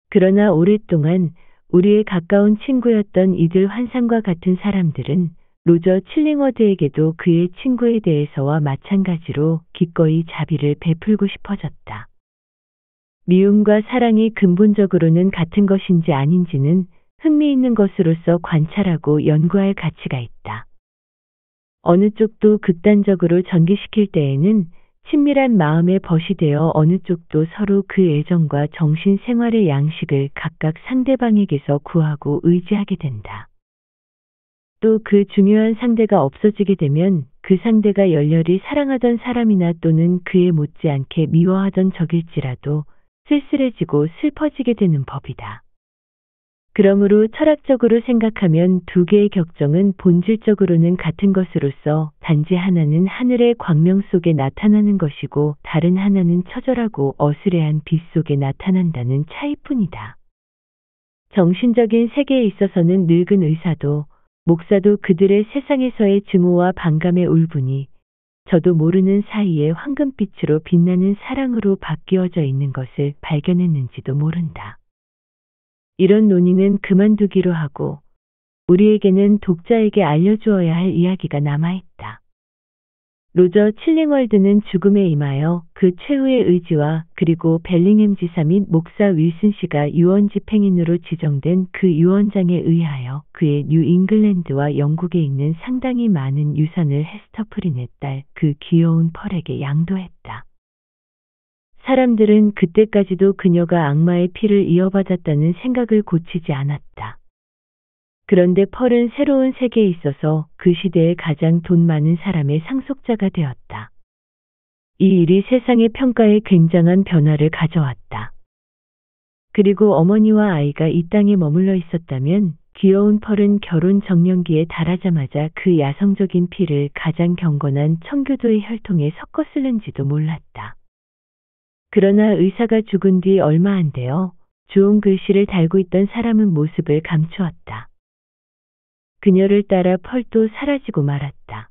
그러나 오랫동안 우리의 가까운 친구였던 이들 환상과 같은 사람들은 로저 칠링워드에게도 그의 친구에 대해서와 마찬가지로 기꺼이 자비를 베풀고 싶어졌다. 미움과 사랑이 근본적으로는 같은 것인지 아닌지는 흥미있는 것으로서 관찰하고 연구할 가치가 있다. 어느 쪽도 극단적으로 전개시킬 때에는 친밀한 마음의 벗이 되어 어느 쪽도 서로 그 애정과 정신 생활의 양식을 각각 상대방에게서 구하고 의지하게 된다. 또 그 중요한 상대가 없어지게 되면 그 상대가 열렬히 사랑하던 사람이나 또는 그에 못지않게 미워하던 적일지라도 쓸쓸해지고 슬퍼지게 되는 법이다. 그러므로 철학적으로 생각하면 두 개의 격정은 본질적으로는 같은 것으로서 단지 하나는 하늘의 광명 속에 나타나는 것이고 다른 하나는 처절하고 어스레한 빛 속에 나타난다는 차이뿐이다. 정신적인 세계에 있어서는 늙은 의사도 목사도 그들의 세상에서의 증오와 반감의 울분이 저도 모르는 사이에 황금빛으로 빛나는 사랑으로 바뀌어져 있는 것을 발견했는지도 모른다. 이런 논의는 그만두기로 하고 우리에게는 독자에게 알려주어야 할 이야기가 남아있다. 로저 칠링월드는 죽음에 임하여 그 최후의 의지와 그리고 벨링햄 지사 및 목사 윌슨 씨가 유언 집행인으로 지정된 그 유언장에 의하여 그의 뉴잉글랜드와 영국에 있는 상당히 많은 유산을 헤스터 프린의 딸 그 귀여운 펄에게 양도했다. 사람들은 그때까지도 그녀가 악마의 피를 이어받았다는 생각을 고치지 않았다. 그런데 펄은 새로운 세계에 있어서 그 시대의 가장 돈 많은 사람의 상속자가 되었다. 이 일이 세상의 평가에 굉장한 변화를 가져왔다. 그리고 어머니와 아이가 이 땅에 머물러 있었다면 귀여운 펄은 결혼 정년기에 달하자마자 그 야성적인 피를 가장 경건한 청교도의 혈통에 섞어 쓸는지도 몰랐다. 그러나 의사가 죽은 뒤 얼마 안 되어 좋은 글씨를 달고 있던 사람은 모습을 감추었다. 그녀를 따라 펄도 사라지고 말았다.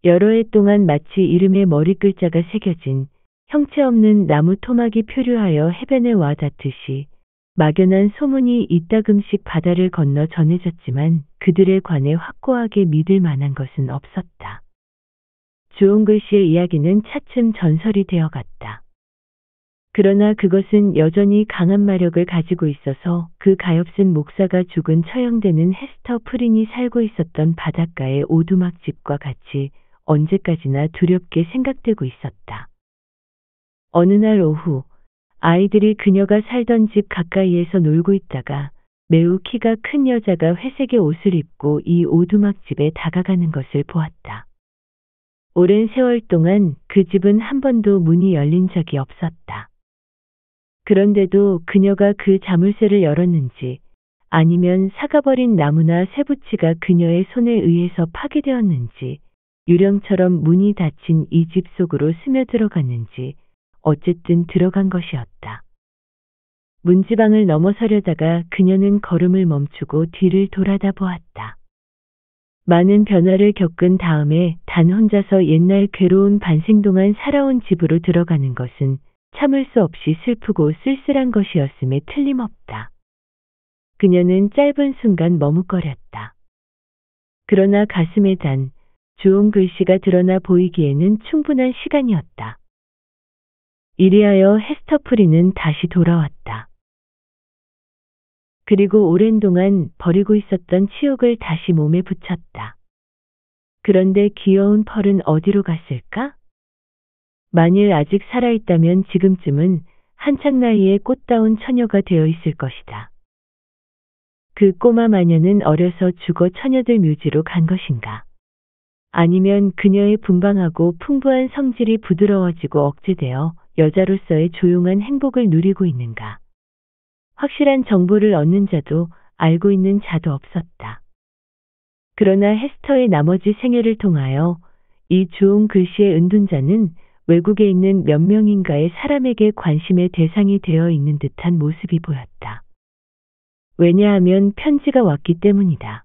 여러 해 동안 마치 이름에 머리 글자가 새겨진 형체 없는 나무 토막이 표류하여 해변에 와 닿듯이 막연한 소문이 이따금씩 바다를 건너 전해졌지만 그들에 관해 확고하게 믿을 만한 것은 없었다. 좋은 글씨의 이야기는 차츰 전설이 되어갔다. 그러나 그것은 여전히 강한 마력을 가지고 있어서 그 가엾은 목사가 죽은 처형되는 헤스터 프린이 살고 있었던 바닷가의 오두막집과 같이 언제까지나 두렵게 생각되고 있었다. 어느 날 오후 아이들이 그녀가 살던 집 가까이에서 놀고 있다가 매우 키가 큰 여자가 회색의 옷을 입고 이 오두막집에 다가가는 것을 보았다. 오랜 세월 동안 그 집은 한 번도 문이 열린 적이 없었다. 그런데도 그녀가 그 자물쇠를 열었는지 아니면 삭아버린 나무나 쇠붙이가 그녀의 손에 의해서 파괴되었는지 유령처럼 문이 닫힌 이 집 속으로 스며들어갔는지 어쨌든 들어간 것이었다. 문지방을 넘어서려다가 그녀는 걸음을 멈추고 뒤를 돌아다 보았다. 많은 변화를 겪은 다음에 단 혼자서 옛날 괴로운 반생 동안 살아온 집으로 들어가는 것은 참을 수 없이 슬프고 쓸쓸한 것이었음에 틀림없다. 그녀는 짧은 순간 머뭇거렸다. 그러나 가슴에 단 주홍 글씨가 드러나 보이기에는 충분한 시간이었다. 이리하여 헤스터 프리는 다시 돌아왔다. 그리고 오랜 동안 버리고 있었던 치욕을 다시 몸에 붙였다. 그런데 귀여운 펄은 어디로 갔을까? 만일 아직 살아있다면 지금쯤은 한창 나이에 꽃다운 처녀가 되어 있을 것이다. 그 꼬마 마녀는 어려서 죽어 처녀들 묘지로 간 것인가? 아니면 그녀의 분방하고 풍부한 성질이 부드러워지고 억제되어 여자로서의 조용한 행복을 누리고 있는가? 확실한 정보를 얻는 자도 알고 있는 자도 없었다. 그러나 헤스터의 나머지 생애를 통하여 이 주홍 글씨의 은둔자는 외국에 있는 몇 명인가의 사람에게 관심의 대상이 되어 있는 듯한 모습이 보였다. 왜냐하면 편지가 왔기 때문이다.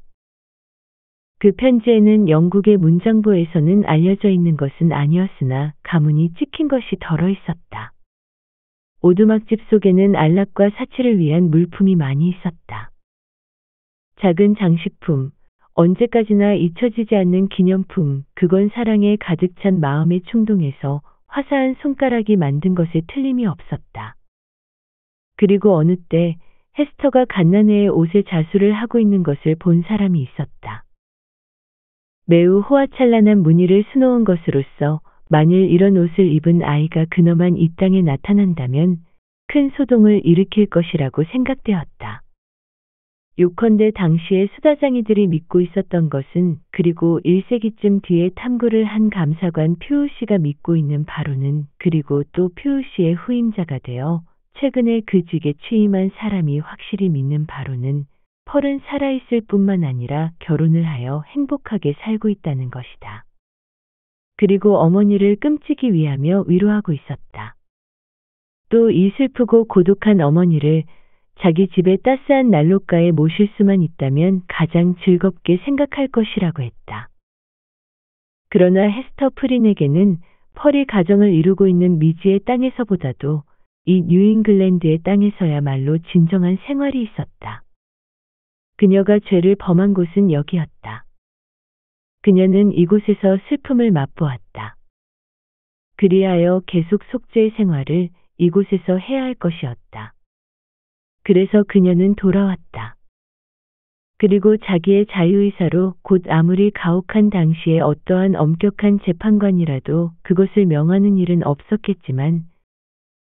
그 편지에는 영국의 문장부에서는 알려져 있는 것은 아니었으나 가문이 찍힌 것이 덜어 있었다. 오두막집 속에는 안락과 사치를 위한 물품이 많이 있었다. 작은 장식품, 언제까지나 잊혀지지 않는 기념품, 그건 사랑에 가득 찬 마음의 충동에서 화사한 손가락이 만든 것에 틀림이 없었다. 그리고 어느 때 헤스터가 갓난애의 옷에 자수를 하고 있는 것을 본 사람이 있었다. 매우 호화찬란한 무늬를 수놓은 것으로서 만일 이런 옷을 입은 아이가 근엄한 이 땅에 나타난다면 큰 소동을 일으킬 것이라고 생각되었다. 요컨대 당시의 수다장이들이 믿고 있었던 것은, 그리고 1세기쯤 뒤에 탐구를 한 감사관 퓨우 씨가 믿고 있는 바로는, 그리고 또 퓨우 씨의 후임자가 되어 최근에 그 직에 취임한 사람이 확실히 믿는 바로는, 펄은 살아있을 뿐만 아니라 결혼을 하여 행복하게 살고 있다는 것이다. 그리고 어머니를 끔찍이 위하며 위로하고 있었다. 또 이 슬프고 고독한 어머니를 자기 집의 따스한 난로가에 모실 수만 있다면 가장 즐겁게 생각할 것이라고 했다. 그러나 헤스터 프린에게는 펄이 가정을 이루고 있는 미지의 땅에서보다도 이 뉴잉글랜드의 땅에서야말로 진정한 생활이 있었다. 그녀가 죄를 범한 곳은 여기였다. 그녀는 이곳에서 슬픔을 맛보았다. 그리하여 계속 속죄의 생활을 이곳에서 해야 할 것이었다. 그래서 그녀는 돌아왔다. 그리고 자기의 자유의사로 곧 아무리 가혹한 당시에 어떠한 엄격한 재판관이라도 그것을 명하는 일은 없었겠지만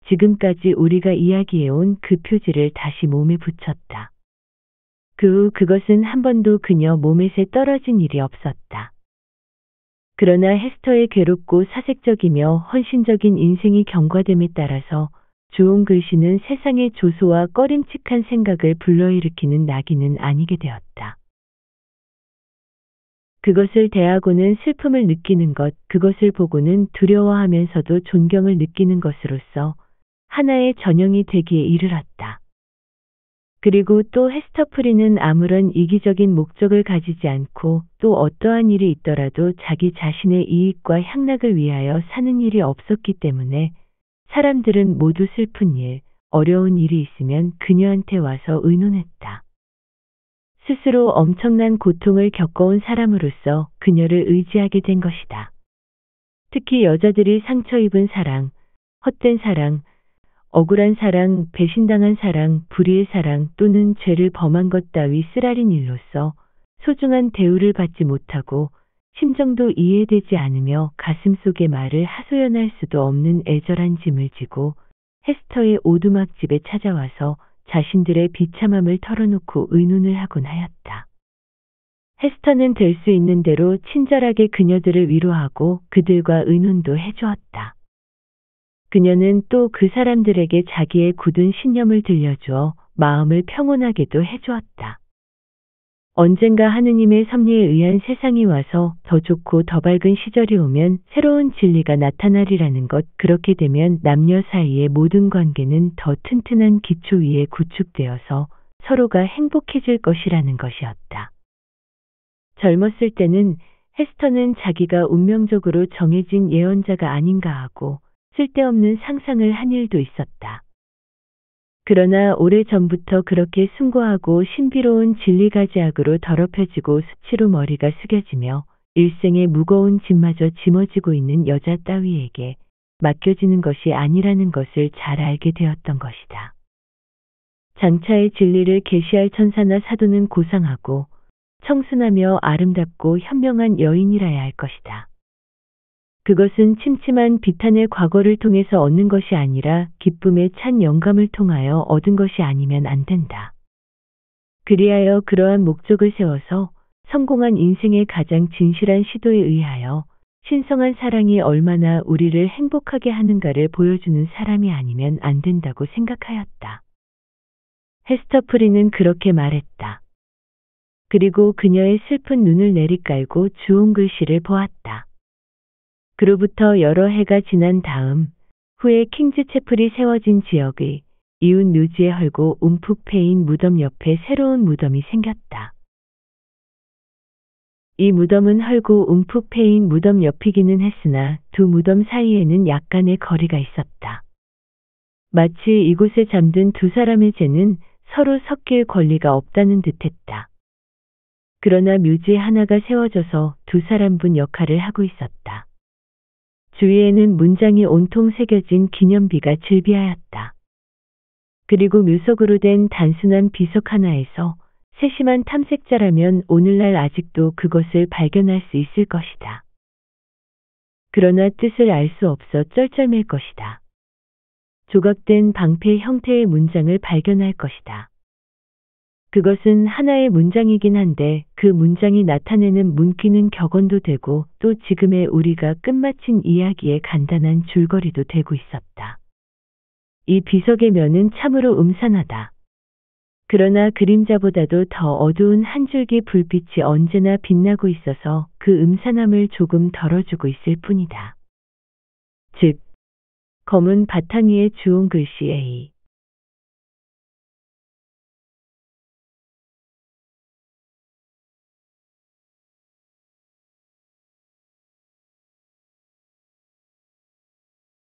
지금까지 우리가 이야기해온 그 표지를 다시 몸에 붙였다. 그 후 그것은 한 번도 그녀 몸에서 떨어진 일이 없었다. 그러나 헤스터의 괴롭고 사색적이며 헌신적인 인생이 경과됨에 따라서 주홍 글씨는 세상의 조소와 꺼림칙한 생각을 불러일으키는 낙인은 아니게 되었다. 그것을 대하고는 슬픔을 느끼는 것, 그것을 보고는 두려워하면서도 존경을 느끼는 것으로서 하나의 전형이 되기에 이르렀다. 그리고 또 헤스터 프리는 아무런 이기적인 목적을 가지지 않고 또 어떠한 일이 있더라도 자기 자신의 이익과 향락을 위하여 사는 일이 없었기 때문에 사람들은 모두 슬픈 일, 어려운 일이 있으면 그녀한테 와서 의논했다. 스스로 엄청난 고통을 겪어온 사람으로서 그녀를 의지하게 된 것이다. 특히 여자들이 상처 입은 사랑, 헛된 사랑, 억울한 사랑, 배신당한 사랑, 불의의 사랑 또는 죄를 범한 것 따위 쓰라린 일로서 소중한 대우를 받지 못하고 심정도 이해되지 않으며 가슴속의 말을 하소연할 수도 없는 애절한 짐을 지고 헤스터의 오두막 집에 찾아와서 자신들의 비참함을 털어놓고 의논을 하곤 하였다. 헤스터는 될 수 있는 대로 친절하게 그녀들을 위로하고 그들과 의논도 해주었다. 그녀는 또 그 사람들에게 자기의 굳은 신념을 들려주어 마음을 평온하게도 해주었다. 언젠가 하느님의 섭리에 의한 세상이 와서 더 좋고 더 밝은 시절이 오면 새로운 진리가 나타나리라는 것, 그렇게 되면 남녀 사이의 모든 관계는 더 튼튼한 기초 위에 구축되어서 서로가 행복해질 것이라는 것이었다. 젊었을 때는 헤스터는 자기가 운명적으로 정해진 예언자가 아닌가 하고 쓸데없는 상상을 한 일도 있었다. 그러나 오래전부터 그렇게 숭고하고 신비로운 진리가지학으로 더럽혀지고 수치로 머리가 숙여지며 일생의 무거운 짐마저 짊어지고 있는 여자 따위에게 맡겨지는 것이 아니라는 것을 잘 알게 되었던 것이다. 장차의 진리를 계시할 천사나 사도는 고상하고 청순하며 아름답고 현명한 여인이라야 할 것이다. 그것은 침침한 비탄의 과거를 통해서 얻는 것이 아니라 기쁨에 찬 영감을 통하여 얻은 것이 아니면 안 된다. 그리하여 그러한 목적을 세워서 성공한 인생의 가장 진실한 시도에 의하여 신성한 사랑이 얼마나 우리를 행복하게 하는가를 보여주는 사람이 아니면 안 된다고 생각하였다. 헤스터 프리는 그렇게 말했다. 그리고 그녀의 슬픈 눈을 내리깔고 주홍 글씨를 보았다. 그로부터 여러 해가 지난 다음 후에 킹즈 채플이 세워진 지역의 이웃 묘지에 헐고 움푹 패인 무덤 옆에 새로운 무덤이 생겼다. 이 무덤은 헐고 움푹 패인 무덤 옆이기는 했으나 두 무덤 사이에는 약간의 거리가 있었다. 마치 이곳에 잠든 두 사람의 죄는 서로 섞일 권리가 없다는 듯했다. 그러나 묘지 하나가 세워져서 두 사람분 역할을 하고 있었다. 주위에는 문장이 온통 새겨진 기념비가 즐비하였다. 그리고 묘석으로 된 단순한 비석 하나에서 세심한 탐색자라면 오늘날 아직도 그것을 발견할 수 있을 것이다. 그러나 뜻을 알 수 없어 쩔쩔맬 것이다. 조각된 방패 형태의 문장을 발견할 것이다. 그것은 하나의 문장이긴 한데 그 문장이 나타내는 문귀는 격언도 되고 또 지금의 우리가 끝마친 이야기의 간단한 줄거리도 되고 있었다. 이 비석의 면은 참으로 음산하다. 그러나 그림자보다도 더 어두운 한 줄기 불빛이 언제나 빛나고 있어서 그 음산함을 조금 덜어주고 있을 뿐이다. 즉, 검은 바탕 위에 주홍 글씨 A.